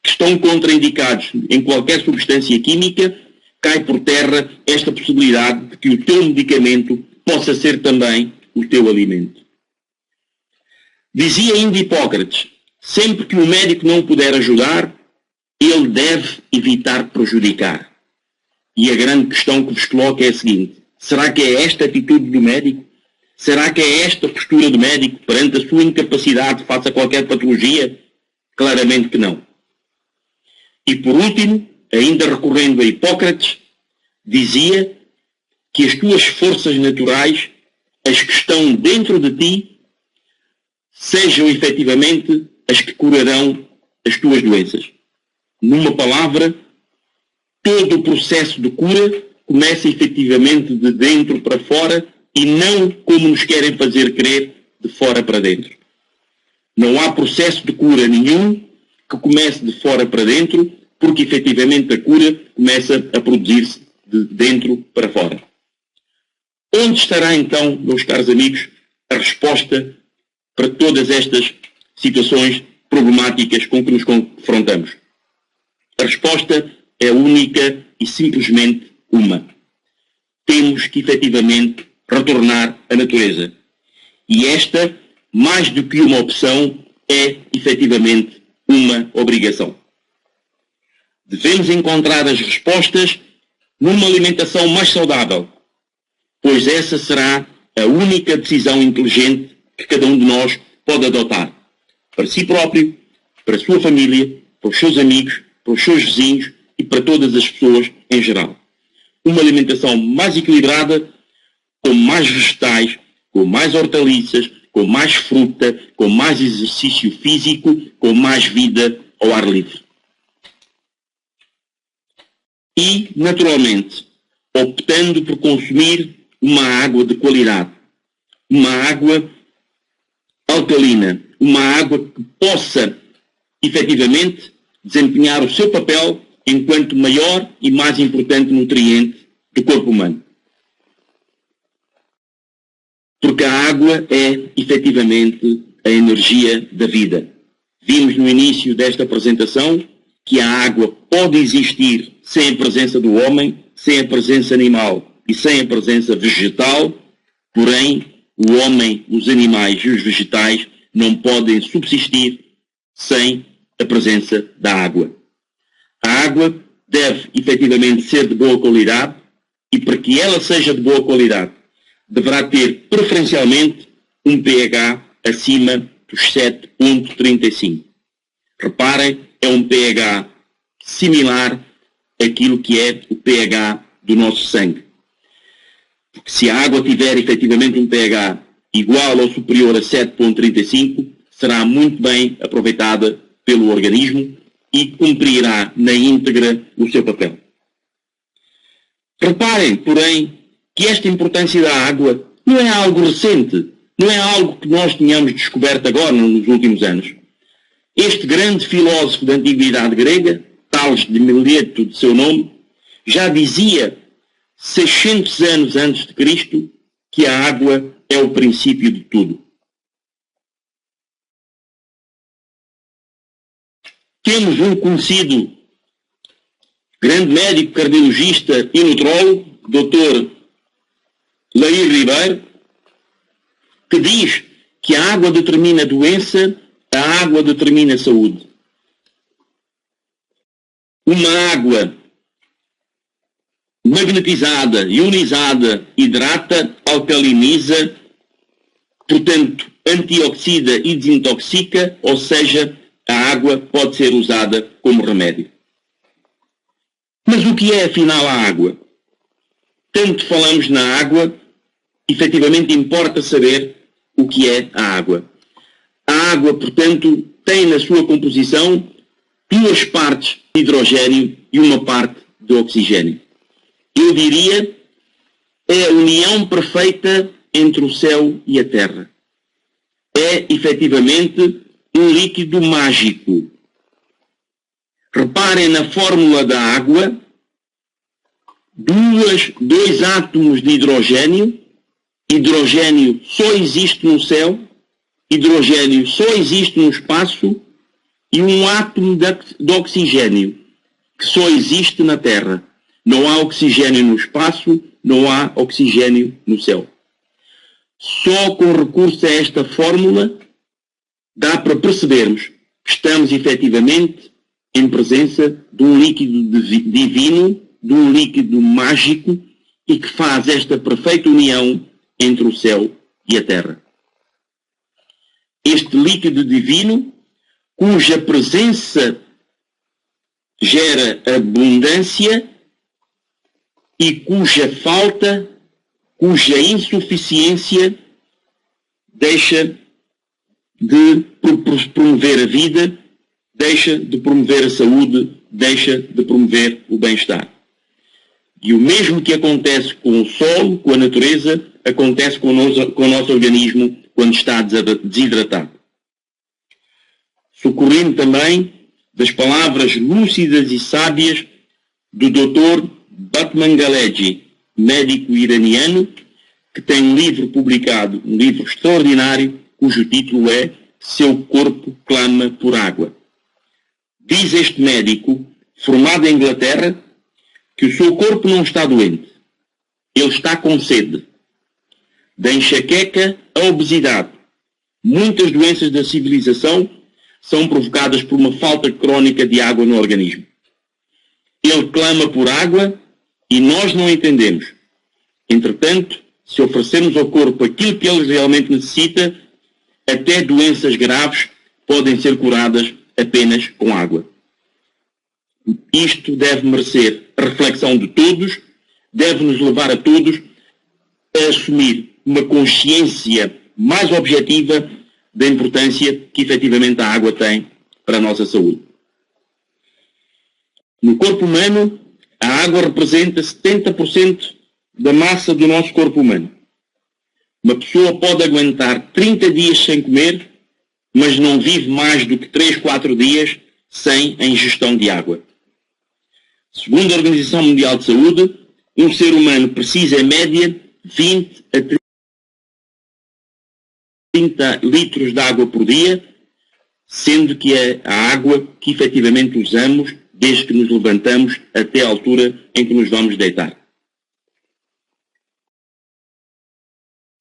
que estão contraindicados em qualquer substância química, cai por terra esta possibilidade de que o teu medicamento possa ser também o teu alimento. Dizia ainda Hipócrates, sempre que o médico não puder ajudar, ele deve evitar prejudicar. E a grande questão que vos coloco é a seguinte: será que é esta a atitude do médico? Será que é esta a postura do médico perante a sua incapacidade face a qualquer patologia? Claramente que não. E por último, ainda recorrendo a Hipócrates, dizia que as tuas forças naturais, as que estão dentro de ti, sejam efetivamente as que curarão as tuas doenças. Numa palavra, todo o processo de cura começa efetivamente de dentro para fora e não como nos querem fazer crer, de fora para dentro. Não há processo de cura nenhum que comece de fora para dentro, porque efetivamente a cura começa a produzir-se de dentro para fora. Onde estará então, meus caros amigos, a resposta para todas estas situações problemáticas com que nos confrontamos? A resposta é única e simplesmente uma. Temos que efetivamente retornar à natureza. E esta, mais do que uma opção, é efetivamente uma obrigação. Devemos encontrar as respostas numa alimentação mais saudável, pois essa será a única decisão inteligente que cada um de nós pode adotar, para si próprio, para a sua família, para os seus amigos, para os seus vizinhos e para todas as pessoas em geral. Uma alimentação mais equilibrada, com mais vegetais, com mais hortaliças, com mais fruta, com mais exercício físico, com mais vida ao ar livre. E, naturalmente, optando por consumir uma água de qualidade, uma água alcalina, uma água que possa, efetivamente, desempenhar o seu papel enquanto maior e mais importante nutriente do corpo humano. Porque a água é, efetivamente, a energia da vida. Vimos no início desta apresentação que a água pode existir sem a presença do homem, sem a presença animal e sem a presença vegetal, porém, o homem, os animais e os vegetais não podem subsistir sem a presença da água. A água deve, efetivamente, ser de boa qualidade e, para que ela seja de boa qualidade, deverá ter, preferencialmente, um pH acima dos 7,35. Reparem, é um pH similar àquilo que é o pH do nosso sangue. Porque se a água tiver, efetivamente, um pH igual ou superior a 7,35, será muito bem aproveitada pelo organismo e cumprirá na íntegra o seu papel. Reparem, porém, que esta importância da água não é algo recente, não é algo que nós tenhamos descoberto agora, nos últimos anos. Este grande filósofo da antiguidade grega, Tales de Mileto de seu nome, já dizia, 600 anos antes de Cristo, que a água é o princípio de tudo. Temos um conhecido grande médico, cardiologista e nutrólogo, Dr. Laí Ribeiro, que diz que a água determina a doença, a água determina a saúde. Uma água magnetizada, ionizada, hidrata, alcaliniza, portanto, antioxida e desintoxica, ou seja, a água pode ser usada como remédio. Mas o que é, afinal, a água? Tanto falamos na água, efetivamente importa saber o que é a água. A água, portanto, tem na sua composição 2 partes de hidrogênio e 1 parte de oxigênio. Eu diria, é a união perfeita entre o céu e a terra. É, efetivamente, um líquido mágico. Reparem na fórmula da água, dois átomos de hidrogênio. Hidrogênio só existe no céu, hidrogênio só existe no espaço, e um átomo de oxigênio, que só existe na Terra. Não há oxigênio no espaço, não há oxigênio no céu. Só com recurso a esta fórmula dá para percebermos que estamos efetivamente em presença de um líquido divino, de um líquido mágico, e que faz esta perfeita união entre o céu e a terra. Este líquido divino, cuja presença gera abundância e cuja falta, cuja insuficiência deixa de promover a vida, deixa de promover a saúde, deixa de promover o bem-estar. E o mesmo que acontece com o solo, com a natureza, acontece com o nosso organismo quando está desidratado. Socorrendo também das palavras lúcidas e sábias do Dr. Batman Galeji, médico iraniano, que tem um livro publicado, um livro extraordinário, cujo título é Seu Corpo Clama por Água. Diz este médico, formado em Inglaterra, que o seu corpo não está doente. Ele está com sede. Da enxaqueca à obesidade. Muitas doenças da civilização são provocadas por uma falta crónica de água no organismo. Ele clama por água e nós não entendemos. Entretanto, se oferecermos ao corpo aquilo que ele realmente necessita, até doenças graves podem ser curadas apenas com água. Isto deve merecer a reflexão de todos, deve nos levar a todos a assumir uma consciência mais objetiva da importância que efetivamente a água tem para a nossa saúde. No corpo humano, a água representa 70% da massa do nosso corpo humano. Uma pessoa pode aguentar 30 dias sem comer, mas não vive mais do que 3, 4 dias sem a ingestão de água. Segundo a Organização Mundial de Saúde, um ser humano precisa, em média, 20 a 30 litros de água por dia, sendo que é a água que efetivamente usamos desde que nos levantamos até a altura em que nos vamos deitar.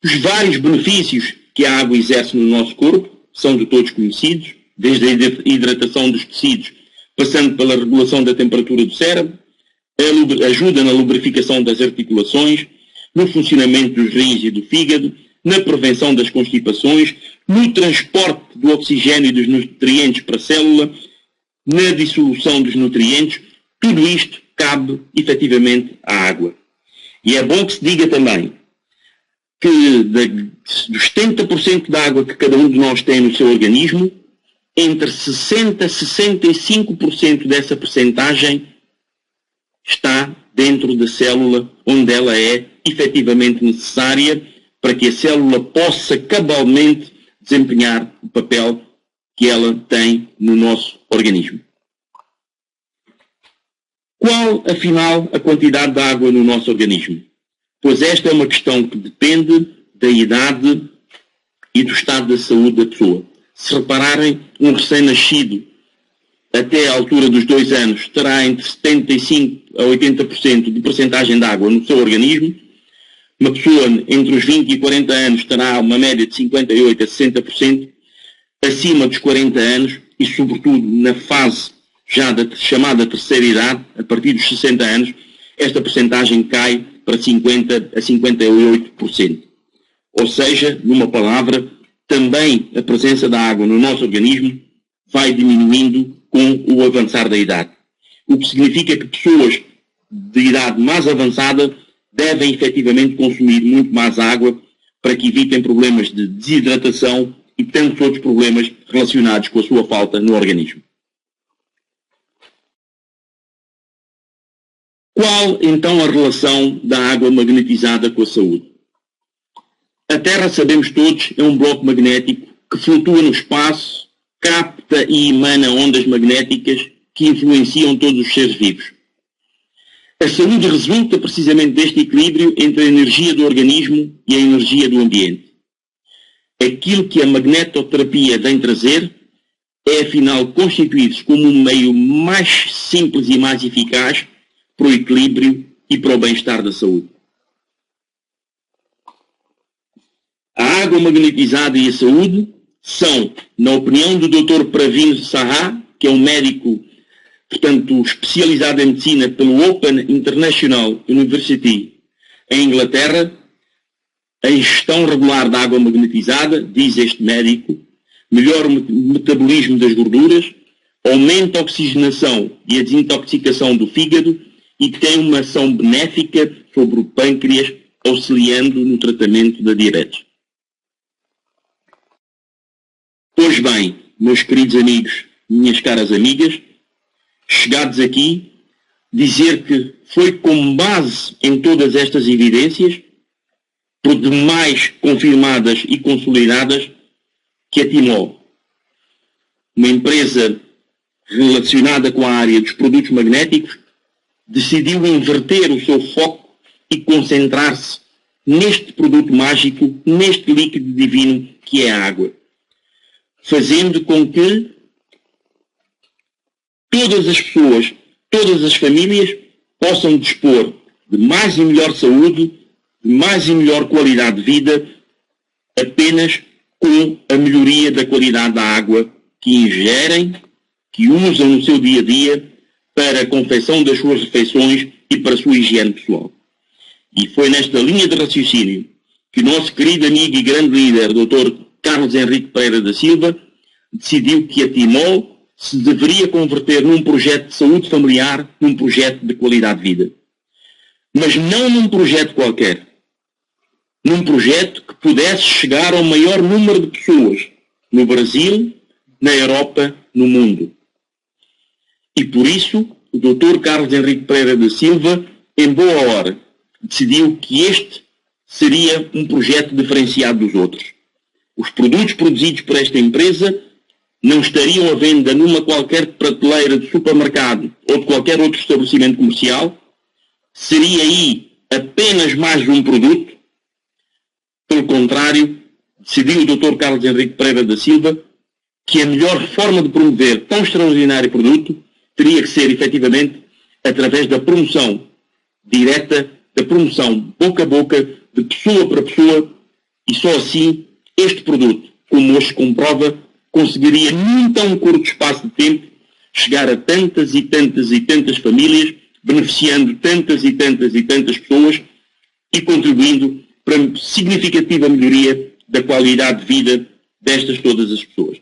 Os vários benefícios que a água exerce no nosso corpo são de todos conhecidos, desde a hidratação dos tecidos, passando pela regulação da temperatura do cérebro, ajuda na lubrificação das articulações, no funcionamento dos rins e do fígado, na prevenção das constipações, no transporte do oxigênio e dos nutrientes para a célula, na dissolução dos nutrientes. Tudo isto cabe efetivamente à água. E é bom que se diga também que dos 70% da água que cada um de nós tem no seu organismo, entre 60% a 65% dessa percentagem está dentro da célula, onde ela é efetivamente necessária para que a célula possa cabalmente desempenhar o papel que ela tem no nosso organismo. Qual, afinal, a quantidade de água no nosso organismo? Pois esta é uma questão que depende da idade e do estado da saúde da pessoa. Se repararem, um recém-nascido até à altura dos 2 anos terá entre 75% a 80% de percentagem de água no seu organismo. Uma pessoa entre os 20 e 40 anos terá uma média de 58% a 60%. Acima dos 40 anos e, sobretudo, na fase já da chamada terceira idade, a partir dos 60 anos, esta percentagem cai para 50% a 58%. Ou seja, numa palavra, também a presença da água no nosso organismo vai diminuindo com o avançar da idade. O que significa que pessoas de idade mais avançada devem efetivamente consumir muito mais água para que evitem problemas de desidratação e tantos outros problemas relacionados com a sua falta no organismo. Qual então a relação da água magnetizada com a saúde? A Terra, sabemos todos, é um bloco magnético que flutua no espaço, capta e emana ondas magnéticas que influenciam todos os seres vivos. A saúde resulta precisamente deste equilíbrio entre a energia do organismo e a energia do ambiente. Aquilo que a magnetoterapia vem trazer é, afinal, constituir-se como um meio mais simples e mais eficaz para o equilíbrio e para o bem-estar da saúde. A água magnetizada e a saúde são, na opinião do Dr. Pravin Saha, que é um médico, portanto, especializado em medicina pelo Open International University em Inglaterra, a ingestão regular da água magnetizada, diz este médico, melhora o metabolismo das gorduras, aumenta a oxigenação e a desintoxicação do fígado e tem uma ação benéfica sobre o pâncreas, auxiliando no tratamento da diabetes. Pois bem, meus queridos amigos, minhas caras amigas, chegados aqui, dizer que foi com base em todas estas evidências, por demais confirmadas e consolidadas, que a Timol, uma empresa relacionada com a área dos produtos magnéticos, decidiu inverter o seu foco e concentrar-se neste produto mágico, neste líquido divino que é a água, fazendo com que todas as pessoas, todas as famílias possam dispor de mais e melhor saúde, de mais e melhor qualidade de vida, apenas com a melhoria da qualidade da água que ingerem, que usam no seu dia a dia para a confecção das suas refeições e para a sua higiene pessoal. E foi nesta linha de raciocínio que o nosso querido amigo e grande líder, Dr. Carlos Henrique Pereira da Silva, decidiu que a Timol se deveria converter num projeto de saúde familiar, num projeto de qualidade de vida. Mas não num projeto qualquer. Num projeto que pudesse chegar ao maior número de pessoas no Brasil, na Europa, no mundo. E por isso, o Dr. Carlos Henrique Pereira da Silva, em boa hora, decidiu que este seria um projeto diferenciado dos outros. Os produtos produzidos por esta empresa não estariam à venda numa qualquer prateleira de supermercado ou de qualquer outro estabelecimento comercial. Seria aí apenas mais um produto. Pelo contrário, decidiu o Dr. Carlos Henrique Pereira da Silva que a melhor forma de promover tão extraordinário produto teria que ser, efetivamente, através da promoção direta, da promoção boca a boca, de pessoa para pessoa, e só assim este produto, como hoje se comprova, conseguiria, num tão curto espaço de tempo, chegar a tantas e tantas e tantas famílias, beneficiando tantas e tantas e tantas pessoas e contribuindo para a significativa melhoria da qualidade de vida destas todas as pessoas.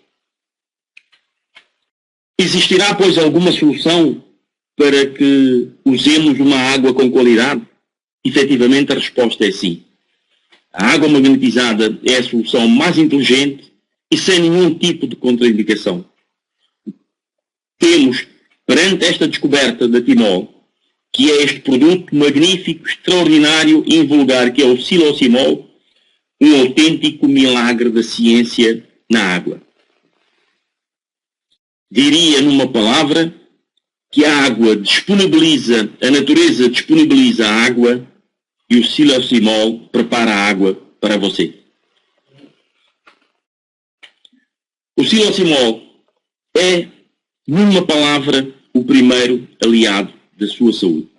Existirá, pois, alguma solução para que usemos uma água com qualidade? Efetivamente, a resposta é sim. A água magnetizada é a solução mais inteligente e sem nenhum tipo de contraindicação. Temos, perante esta descoberta da Timol, que é este produto magnífico, extraordinário e invulgar, que é o Silosimol, um autêntico milagre da ciência na água. Diria numa palavra que a água disponibiliza, a natureza disponibiliza a água e o Silosimol prepara a água para você. O Silosimol é, numa palavra, o primeiro aliado da sua saúde.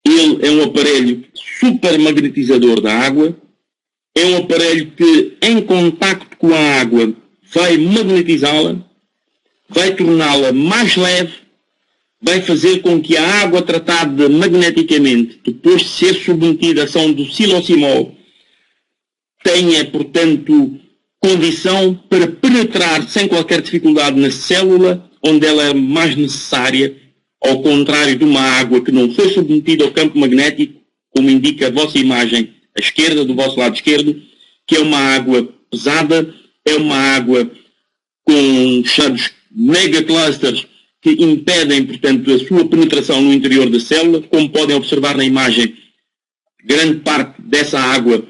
Ele é um aparelho super magnetizador da água, é um aparelho que, em contacto com a água, vai magnetizá-la, vai torná-la mais leve, vai fazer com que a água tratada magneticamente, depois de ser submetida à ação do Silosimol, tenha, portanto, condição para penetrar sem qualquer dificuldade na célula onde ela é mais necessária, ao contrário de uma água que não foi submetida ao campo magnético, como indica a vossa imagem à esquerda, do vosso lado esquerdo, que é uma água pesada, é uma água com chamados megaclusters que impedem, portanto, a sua penetração no interior da célula. Como podem observar na imagem, grande parte dessa água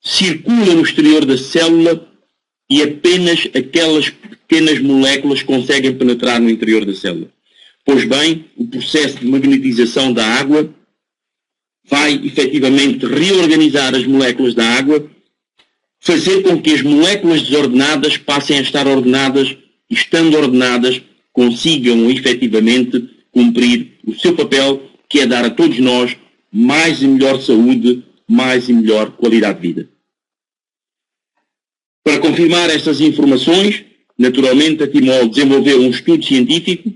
circula no exterior da célula e apenas aquelas pequenas moléculas conseguem penetrar no interior da célula. Pois bem, o processo de magnetização da água vai efetivamente reorganizar as moléculas da água, fazer com que as moléculas desordenadas passem a estar ordenadas e, estando ordenadas, consigam efetivamente cumprir o seu papel, que é dar a todos nós mais e melhor saúde, mais e melhor qualidade de vida. Para confirmar estas informações, naturalmente a Timol desenvolveu um estudo científico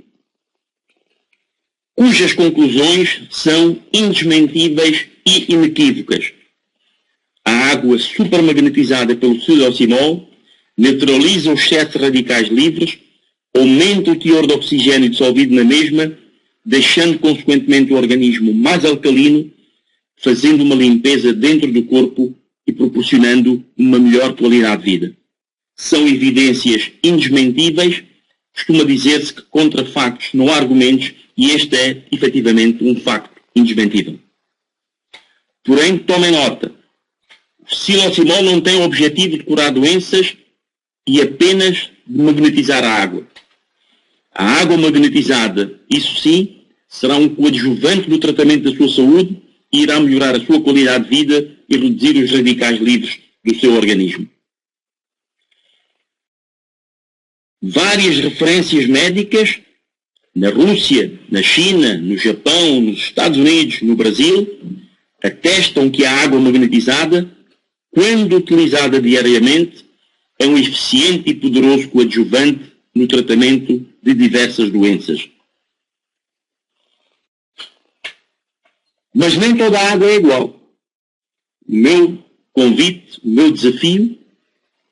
cujas conclusões são indesmentíveis e inequívocas. A água supermagnetizada pelo silocimol neutraliza os 7 radicais livres, aumenta o teor de oxigênio dissolvido na mesma, deixando consequentemente o organismo mais alcalino, fazendo uma limpeza dentro do corpo e proporcionando uma melhor qualidade de vida. São evidências indesmentíveis, costuma dizer-se que contra factos não há argumentos, e este é, efetivamente, um facto indesmentível. Porém, tomem nota, o silocimol não tem o objetivo de curar doenças e apenas de magnetizar a água. A água magnetizada, isso sim, será um coadjuvante do tratamento da sua saúde e irá melhorar a sua qualidade de vida e reduzir os radicais livres do seu organismo. Várias referências médicas na Rússia, na China, no Japão, nos Estados Unidos, no Brasil, atestam que a água magnetizada, quando utilizada diariamente, é um eficiente e poderoso coadjuvante no tratamento de diversas doenças. Mas nem toda a água é igual. O meu convite, o meu desafio,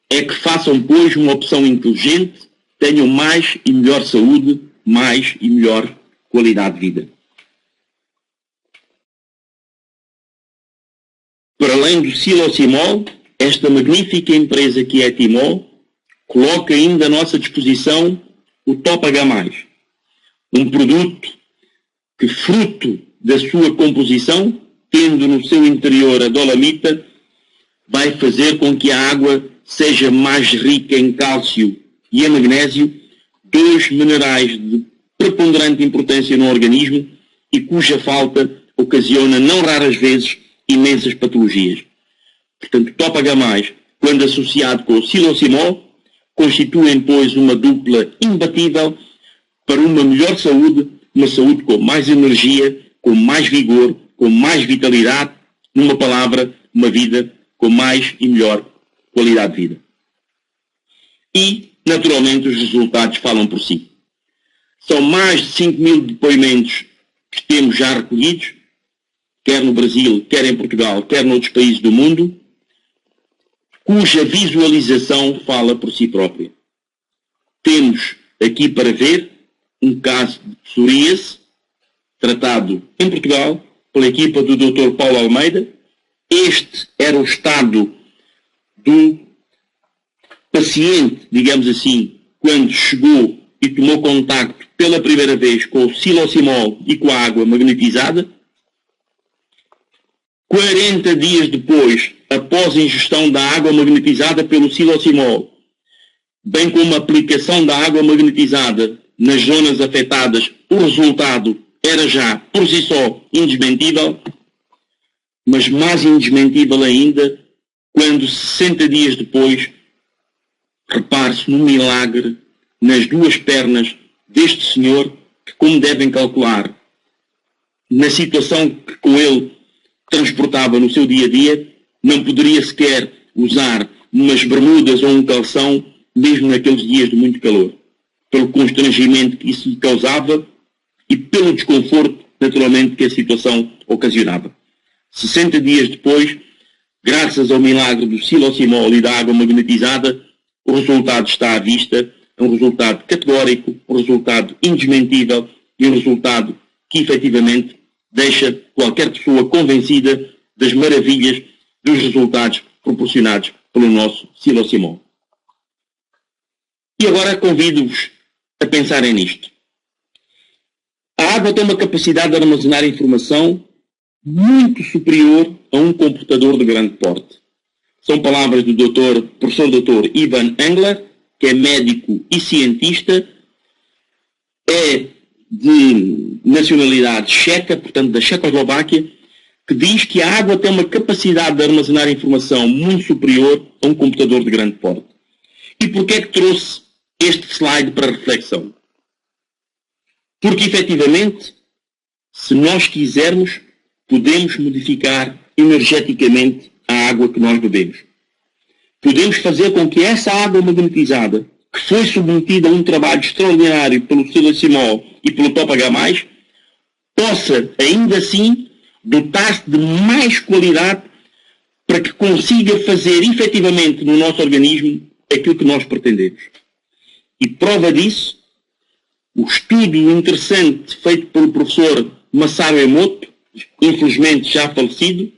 é que façam, pois, uma opção inteligente, tenham mais e melhor saúde, mais e melhor qualidade de vida. Para além do silocimol, esta magnífica empresa que é a Timol coloca ainda à nossa disposição o Top H+, um produto que, fruto da sua composição, tendo no seu interior a dolomita, vai fazer com que a água seja mais rica em cálcio e em magnésio, 2 minerais de preponderante importância no organismo e cuja falta ocasiona, não raras vezes, imensas patologias. Portanto, o Top H+, quando associado com o silocimol, constituem, pois, uma dupla imbatível para uma melhor saúde, uma saúde com mais energia, com mais vigor, com mais vitalidade, numa palavra, uma vida com mais e melhor qualidade de vida. E, naturalmente, os resultados falam por si. São mais de 5.000 depoimentos que temos já recolhidos, quer no Brasil, quer em Portugal, quer noutros países do mundo, cuja visualização fala por si própria. Temos aqui para ver um caso de psoríase, tratado em Portugal pela equipa do Dr. Paulo Almeida. Este era o estado do paciente, digamos assim, quando chegou e tomou contacto pela primeira vez com o silocimol e com a água magnetizada. 40 dias depois, após a ingestão da água magnetizada pelo silocimol, bem como a aplicação da água magnetizada nas zonas afetadas, o resultado era já, por si só, indesmentível, mas mais indesmentível ainda, quando 60 dias depois, repare-se no milagre nas 2 pernas deste senhor, que, como devem calcular, na situação que com ele transportava no seu dia-a-dia, não poderia sequer usar umas bermudas ou um calção, mesmo naqueles dias de muito calor, pelo constrangimento que isso lhe causava e pelo desconforto, naturalmente, que a situação ocasionava. 60 dias depois, graças ao milagre do silocimol e da água magnetizada, o resultado está à vista, é um resultado categórico, um resultado indesmentível e um resultado que, efetivamente, deixa qualquer pessoa convencida das maravilhas dos resultados proporcionados pelo nosso silocimol. E agora convido-vos a pensarem nisto. A água tem uma capacidade de armazenar informação muito superior a um computador de grande porte. São palavras do professor Dr. Ivan Engler, que é médico e cientista, é de nacionalidade checa, portanto da Checoslováquia, que diz que a água tem uma capacidade de armazenar informação muito superior a um computador de grande porte. E porquê é que trouxe este slide para reflexão? Porque, efetivamente, se nós quisermos, podemos modificar energeticamente a água que nós bebemos. Podemos fazer com que essa água magnetizada, que foi submetida a um trabalho extraordinário pelo Silosimol e pelo Top H+, possa, ainda assim, dotar-se de mais qualidade para que consiga fazer efetivamente no nosso organismo aquilo que nós pretendemos. E prova disso, o estudo interessante feito pelo professor Masaru Emoto, infelizmente já falecido,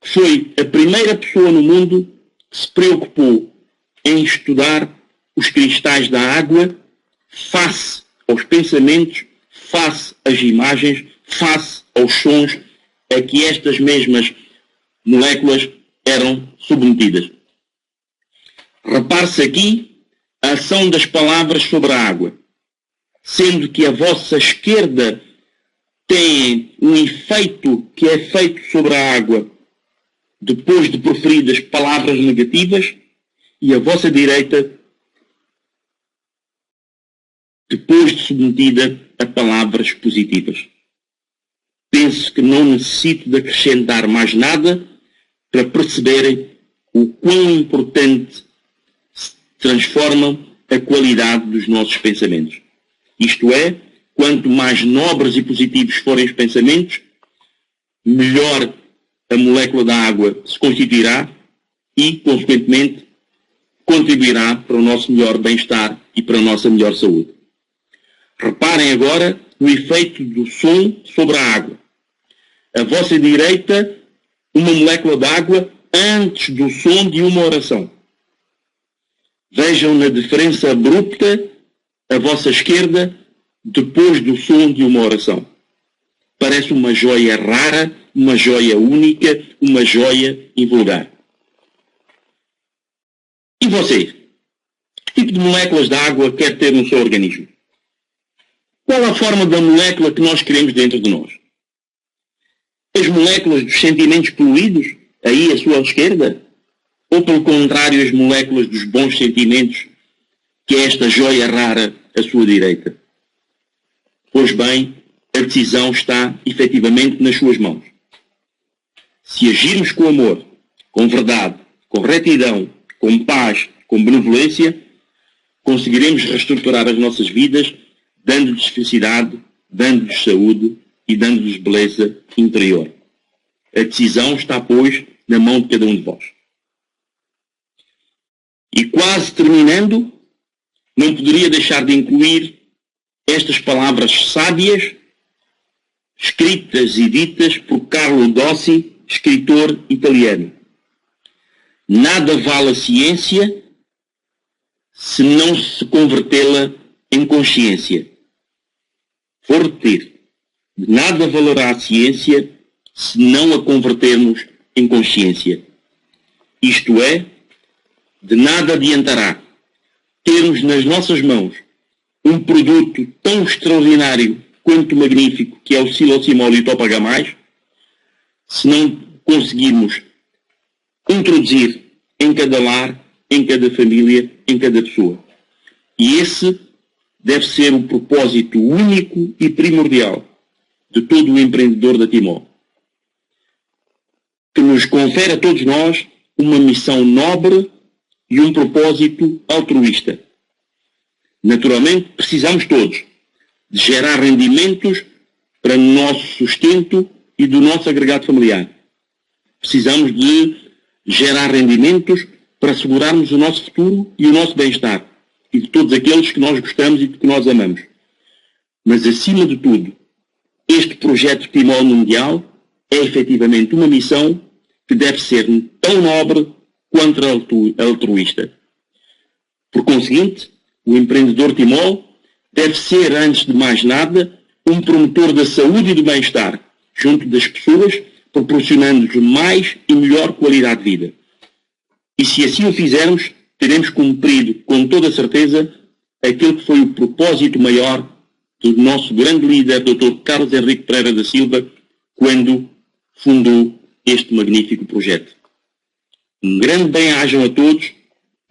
foi a primeira pessoa no mundo que se preocupou em estudar os cristais da água face aos pensamentos, face às imagens, face aos sons a que estas mesmas moléculas eram submetidas. Repare-se aqui a ação das palavras sobre a água, sendo que a vossa esquerda tem um efeito que é feito sobre a água depois de proferidas palavras negativas e a vossa direita depois de submetida a palavras positivas. Penso que não necessito de acrescentar mais nada para perceberem o quão importante se transformam a qualidade dos nossos pensamentos. Isto é, quanto mais nobres e positivos forem os pensamentos, melhor a molécula da água se constituirá e, consequentemente, contribuirá para o nosso melhor bem-estar e para a nossa melhor saúde. Reparem agora no efeito do som sobre a água. À vossa direita, uma molécula de água antes do som de uma oração. Vejam na diferença abrupta à vossa esquerda depois do som de uma oração. Parece uma joia rara, uma joia única, uma joia invulgar. E você? Que tipo de moléculas de água quer ter no seu organismo? Qual a forma da molécula que nós queremos dentro de nós? As moléculas dos sentimentos poluídos, aí à sua esquerda? Ou, pelo contrário, as moléculas dos bons sentimentos, que é esta joia rara à sua direita? Pois bem, a decisão está, efetivamente, nas suas mãos. Se agirmos com amor, com verdade, com retidão, com paz, com benevolência, conseguiremos reestruturar as nossas vidas, dando-lhes felicidade, dando-lhes saúde e dando-lhes beleza interior. A decisão está, pois, na mão de cada um de vós. E quase terminando, não poderia deixar de incluir estas palavras sábias, escritas e ditas por Carlo Dossi, escritor italiano. Nada vale a ciência se não se convertê-la em consciência. Vou repetir. De nada valerá a ciência se não a convertermos em consciência. Isto é, de nada adiantará termos nas nossas mãos um produto tão extraordinário quanto magnífico que é o Silosimol e o Top H+, se não conseguirmos introduzir em cada lar, em cada família, em cada pessoa. E esse deve ser o propósito único e primordial de todo o empreendedor da Timó, que nos confere a todos nós uma missão nobre e um propósito altruísta. Naturalmente, precisamos todos de gerar rendimentos para o nosso sustento e do nosso agregado familiar. Precisamos de gerar rendimentos para assegurarmos o nosso futuro e o nosso bem-estar e de todos aqueles que nós gostamos e que nós amamos. Mas, acima de tudo, este projeto Timó Mundial é efetivamente uma missão que deve ser tão nobre quanto altruísta. Por conseguinte, o empreendedor Timó deve ser, antes de mais nada, um promotor da saúde e do bem-estar junto das pessoas, proporcionando-lhes mais e melhor qualidade de vida. E se assim o fizermos, teremos cumprido com toda a certeza aquilo que foi o propósito maior do nosso grande líder, Dr. Carlos Henrique Pereira da Silva, quando fundou este magnífico projeto. Um grande bem-ajam a todos.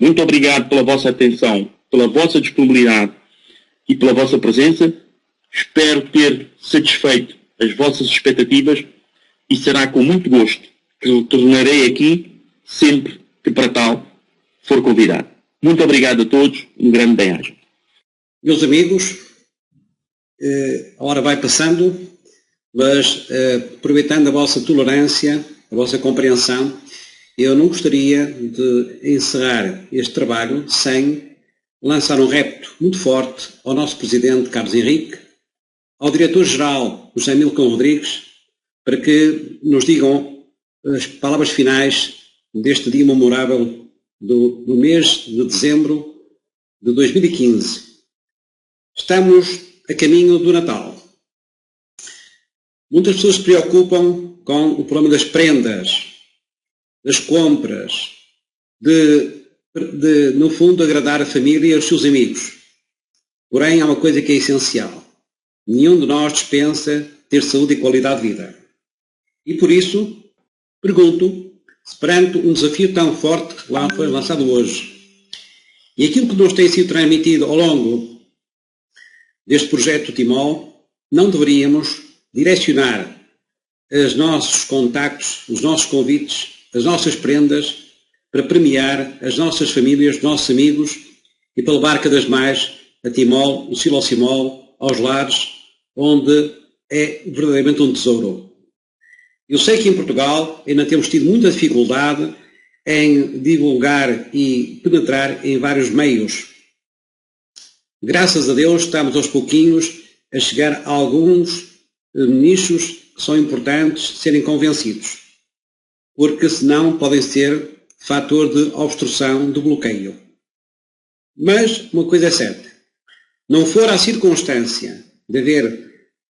Muito obrigado pela vossa atenção, pela vossa disponibilidade e pela vossa presença. Espero ter satisfeito as vossas expectativas e será com muito gosto que tornarei aqui sempre que para tal for convidado. Muito obrigado a todos. Um grande bem-aja. Meus amigos, a hora vai passando, mas aproveitando a vossa tolerância, a vossa compreensão, eu não gostaria de encerrar este trabalho sem lançar um repto muito forte ao nosso Presidente Carlos Henrique, ao Diretor-Geral José Milton Rodrigues, para que nos digam as palavras finais deste dia memorável do mês de dezembro de 2015. Estamos a caminho do Natal. Muitas pessoas se preocupam com o problema das prendas, das compras, de, no fundo, agradar a família e os seus amigos. Porém, há uma coisa que é essencial. Nenhum de nós dispensa ter saúde e qualidade de vida. E por isso, pergunto, se perante um desafio tão forte que lá foi lançado hoje, e aquilo que nos tem sido transmitido ao longo deste projeto Timol, não deveríamos direcionar os nossos contactos, os nossos convites, as nossas prendas para premiar as nossas famílias, os nossos amigos e para levar cada vez mais a Timol, o Silocimol, aos lares, onde é verdadeiramente um tesouro. Eu sei que em Portugal ainda temos tido muita dificuldade em divulgar e penetrar em vários meios. Graças a Deus estamos aos pouquinhos a chegar a alguns nichos que são importantes de serem convencidos, porque senão podem ser fator de obstrução, de bloqueio. Mas uma coisa é certa, não for a circunstância de haver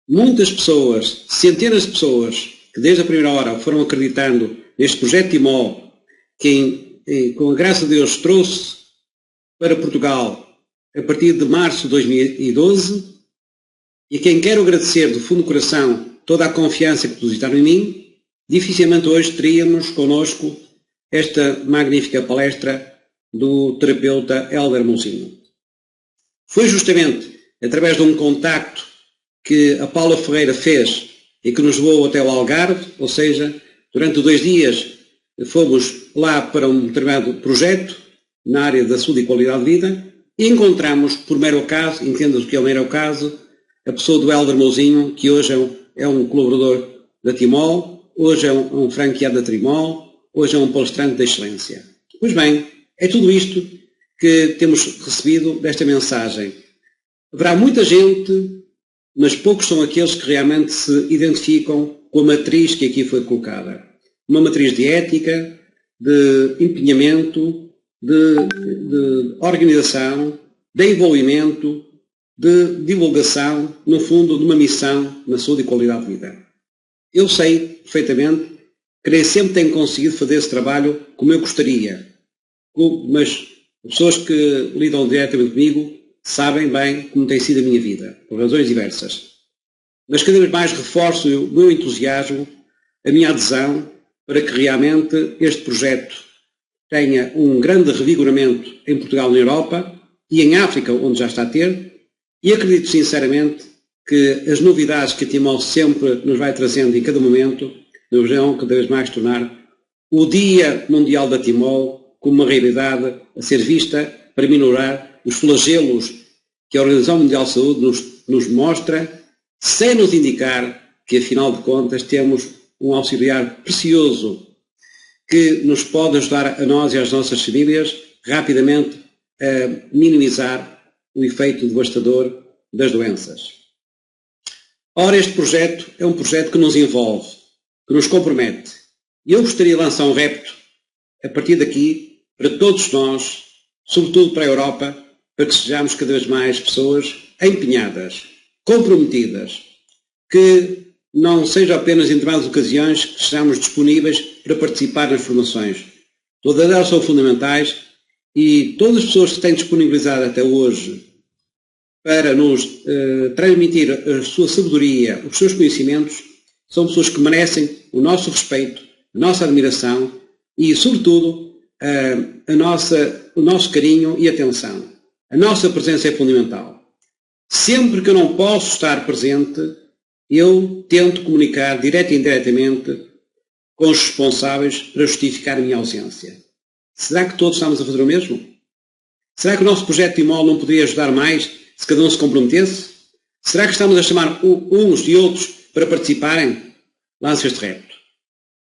muitas pessoas, centenas de pessoas, que desde a primeira hora foram acreditando neste projeto Timol, que com a graça de Deus trouxe para Portugal a partir de março de 2012, e a quem quero agradecer do fundo do coração toda a confiança que depositaram em mim, dificilmente hoje teríamos connosco esta magnífica palestra do terapeuta Hélder Mouzinho. Foi justamente através de um contacto que a Paula Ferreira fez e que nos levou até o Algarve, ou seja, durante 2 dias fomos lá para um determinado projeto na área da saúde e qualidade de vida e encontramos, por mero acaso, entenda-se que é o mero acaso, a pessoa do Hélder Mouzinho, que hoje é um colaborador da Timol, hoje é um franqueado da Timol, hoje é um palestrante da excelência. Pois bem, é tudo isto que temos recebido desta mensagem. Haverá muita gente, mas poucos são aqueles que realmente se identificam com a matriz que aqui foi colocada. Uma matriz de ética, de empenhamento, de organização, de envolvimento, de divulgação, no fundo, de uma missão na saúde e qualidade de vida. Eu sei perfeitamente que nem sempre tenho conseguido fazer esse trabalho como eu gostaria, mas as pessoas que lidam diretamente comigo sabem bem como tem sido a minha vida, por razões diversas. Mas cada vez mais reforço o meu entusiasmo, a minha adesão, para que realmente este projeto tenha um grande revigoramento em Portugal e na Europa e em África, onde já está a ter, e acredito sinceramente que as novidades que a Timol sempre nos vai trazendo em cada momento nos vão cada vez mais tornar o Dia Mundial da Timol como uma realidade a ser vista para minorar os flagelos que a Organização Mundial de Saúde nos mostra, sem nos indicar que, afinal de contas, temos um auxiliar precioso que nos pode ajudar a nós e às nossas famílias rapidamente a minimizar o efeito devastador das doenças. Ora, este projeto é um projeto que nos envolve, que nos compromete. E eu gostaria de lançar um repto, a partir daqui, para todos nós, sobretudo para a Europa, para que sejamos cada vez mais pessoas empenhadas, comprometidas, que não seja apenas em determinadas ocasiões que estamos disponíveis para participar nas formações. Todas elas são fundamentais e todas as pessoas que têm disponibilizado até hoje para nos transmitir a sua sabedoria, os seus conhecimentos, são pessoas que merecem o nosso respeito, a nossa admiração e, sobretudo, o nosso carinho e atenção. A nossa presença é fundamental. Sempre que eu não posso estar presente, eu tento comunicar direto e indiretamente com os responsáveis para justificar a minha ausência. Será que todos estamos a fazer o mesmo? Será que o nosso projeto de IMOL não poderia ajudar mais se cada um se comprometesse? Será que estamos a chamar uns e outros para participarem? Lance este repto.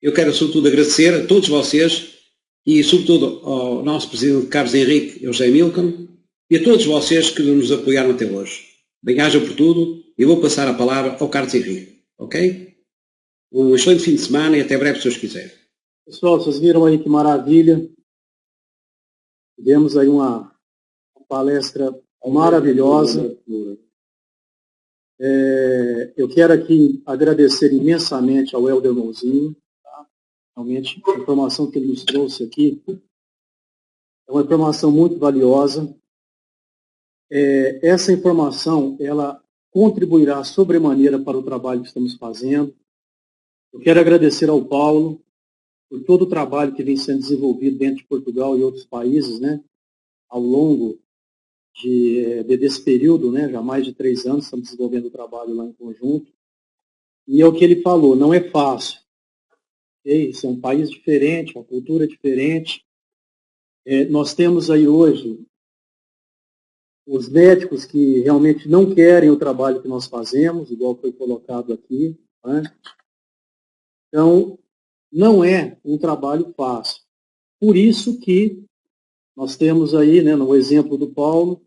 Eu quero, sobretudo, agradecer a todos vocês e, sobretudo, ao nosso Presidente Carlos Henrique José Milton e a todos vocês que nos apoiaram até hoje. Bem-aja por tudo e vou passar a palavra ao Carlos Henrique. Ok? Um excelente fim de semana e até breve, se Deus quiser. Pessoal, vocês viram aí que maravilha. Tivemos aí uma palestra maravilhosa. Eu quero aqui agradecer imensamente ao Helder Mouzinho. Tá? Realmente, a informação que ele nos trouxe aqui é uma informação muito valiosa. Essa informação, ela contribuirá sobremaneira para o trabalho que estamos fazendo. Eu quero agradecer ao Paulo por todo o trabalho que vem sendo desenvolvido dentro de Portugal e outros países, né, ao longo desse período, né, já há mais de 3 anos, estamos desenvolvendo o trabalho lá em conjunto. E é o que ele falou, não é fácil. Okay? Isso é um país diferente, uma cultura diferente. Nós temos aí hoje os médicos que realmente não querem o trabalho que nós fazemos, igual foi colocado aqui, né? Então, não é um trabalho fácil. Por isso que nós temos aí, né, no exemplo do Paulo,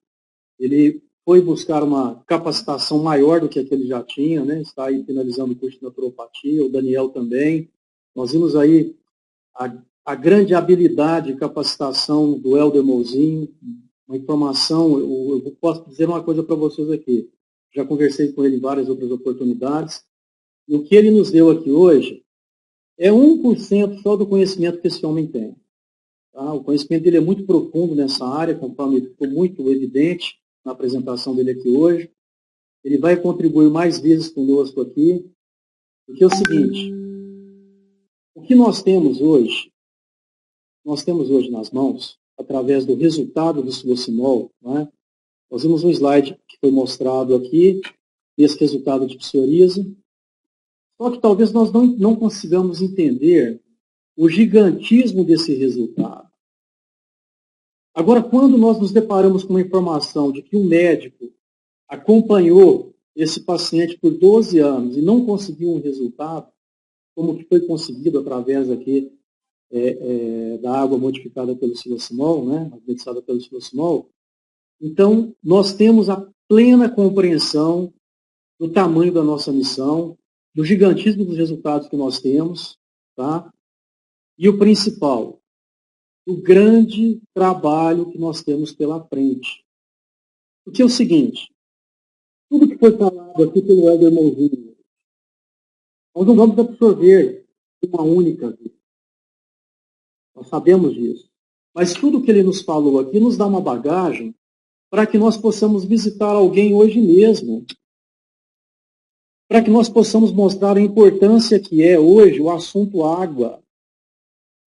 ele foi buscar uma capacitação maior do que a que ele já tinha, né? Está aí finalizando o curso de naturopatia, o Daniel também. Nós vimos aí a grande habilidade e capacitação do Helder Mouzinho, uma informação, eu posso dizer uma coisa para vocês aqui, já conversei com ele em várias outras oportunidades, e o que ele nos deu aqui hoje é 1% só do conhecimento que esse homem tem. Tá? O conhecimento dele é muito profundo nessa área, conforme ficou muito evidente na apresentação dele aqui hoje. Ele vai contribuir mais vezes conosco aqui, porque é o seguinte, o que nós temos hoje nas mãos, através do resultado do Silocinol, né? Nós vimos um slide que foi mostrado aqui, esse resultado de psoríase, só que talvez nós não consigamos entender o gigantismo desse resultado. Agora, quando nós nos deparamos com uma informação de que um médico acompanhou esse paciente por 12 anos e não conseguiu um resultado, como que foi conseguido através aqui da água modificada pelo Silocinol, né, modificada pelo Silocinol, então nós temos a plena compreensão do tamanho da nossa missão, do gigantismo dos resultados que nós temos, tá? E o principal, o grande trabalho que nós temos pela frente. Porque é o seguinte, tudo que foi falado aqui pelo Helder Mouzinho, nós não vamos absorver uma única vez. Nós sabemos disso. Mas tudo que ele nos falou aqui nos dá uma bagagem para que nós possamos visitar alguém hoje mesmo. Para que nós possamos mostrar a importância que é hoje o assunto água.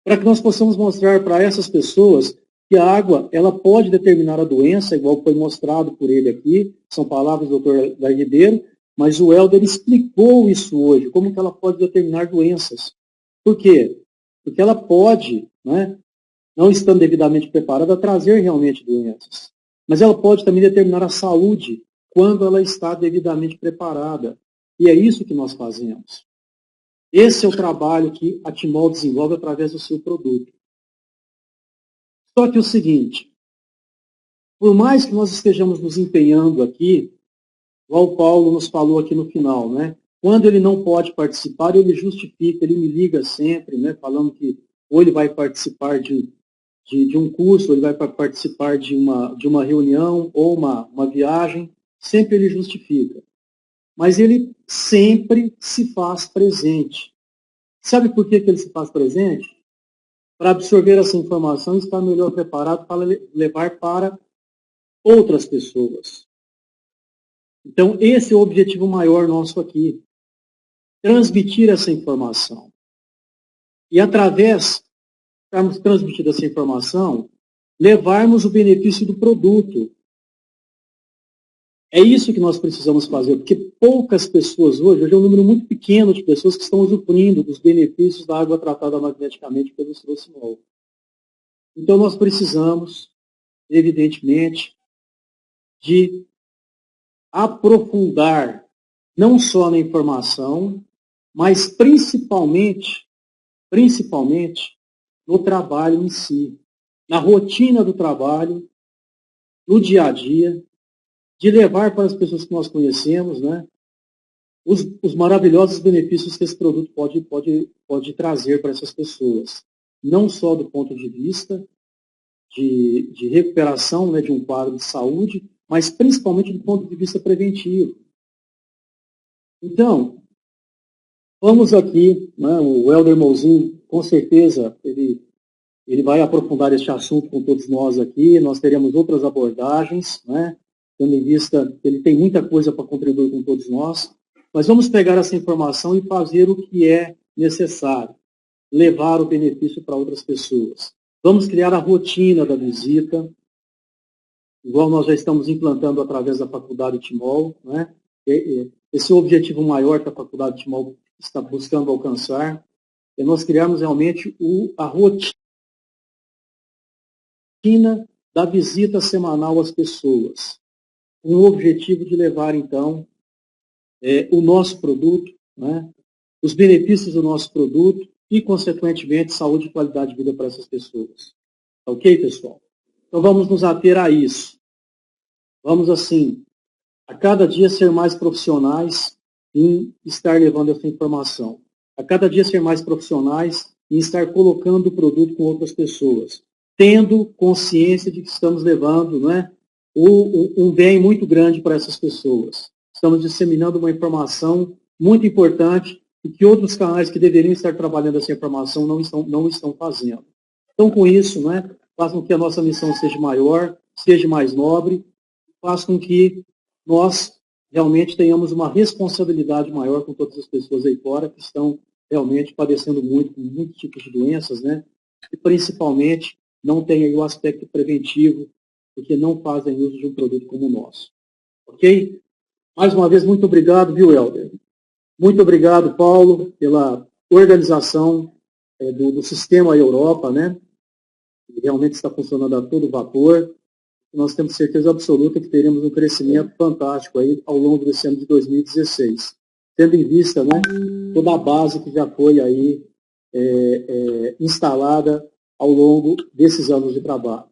Para que nós possamos mostrar para essas pessoas que a água ela pode determinar a doença, igual foi mostrado por ele aqui, são palavras do Dr. Daí Ribeiro, mas o Helder explicou isso hoje, como que ela pode determinar doenças. Por quê? Porque ela pode, né, não estando devidamente preparada, trazer realmente doenças. Mas ela pode também determinar a saúde quando ela está devidamente preparada. E é isso que nós fazemos. Esse é o trabalho que a Timol desenvolve através do seu produto. Só que o seguinte, por mais que nós estejamos nos empenhando aqui, igual o Paulo nos falou aqui no final, né? Quando ele não pode participar, ele justifica, ele me liga sempre, né, falando que ou ele vai participar de um curso, ou ele vai participar de uma reunião ou uma viagem, sempre ele justifica. Mas ele sempre se faz presente. Sabe por que ele se faz presente? Para absorver essa informação e estar melhor preparado para levar para outras pessoas. Então, esse é o objetivo maior nosso aqui. Transmitir essa informação. E através de estarmos transmitindo essa informação, levarmos o benefício do produto. É isso que nós precisamos fazer, porque poucas pessoas hoje é um número muito pequeno de pessoas que estão usufruindo dos benefícios da água tratada magneticamente pelo estrossinol. Então nós precisamos, evidentemente, de aprofundar não só na informação, mas principalmente no trabalho em si, na rotina do trabalho, no dia a dia, de levar para as pessoas que nós conhecemos, né, os maravilhosos benefícios que esse produto pode trazer para essas pessoas. Não só do ponto de vista de recuperação, né, de um quadro de saúde, mas principalmente do ponto de vista preventivo. Então, vamos aqui, né, o Helder Mouzinho, com certeza, ele vai aprofundar este assunto com todos nós aqui, nós teremos outras abordagens, né, tendo em vista que ele tem muita coisa para contribuir com todos nós, mas vamos pegar essa informação e fazer o que é necessário, levar o benefício para outras pessoas. Vamos criar a rotina da visita, igual nós já estamos implantando através da Faculdade Timol, né? Esse é o objetivo maior que a Faculdade Timol está buscando alcançar, é nós criarmos realmente a rotina da visita semanal às pessoas, com o objetivo de levar, então, o nosso produto, né, os benefícios do nosso produto e, consequentemente, saúde e qualidade de vida para essas pessoas. Ok, pessoal? Então, vamos nos ater a isso. Vamos, assim, a cada dia ser mais profissionais em estar levando essa informação. A cada dia ser mais profissionais em estar colocando o produto com outras pessoas, tendo consciência de que estamos levando, né, um bem muito grande para essas pessoas. Estamos disseminando uma informação muito importante e que outros canais que deveriam estar trabalhando essa informação não estão fazendo. Então, com isso, né, faz com que a nossa missão seja maior, seja mais nobre, faz com que nós realmente tenhamos uma responsabilidade maior com todas as pessoas aí fora que estão realmente padecendo muito, com muitos tipos de doenças, né, e principalmente não tem aí o aspecto preventivo, porque não fazem uso de um produto como o nosso. Ok? Mais uma vez, muito obrigado, viu, Helder? Muito obrigado, Paulo, pela organização do sistema Europa, né? Que realmente está funcionando a todo vapor. Nós temos certeza absoluta que teremos um crescimento fantástico aí ao longo desse ano de 2016. Tendo em vista, né, toda a base que já foi aí instalada ao longo desses anos de trabalho.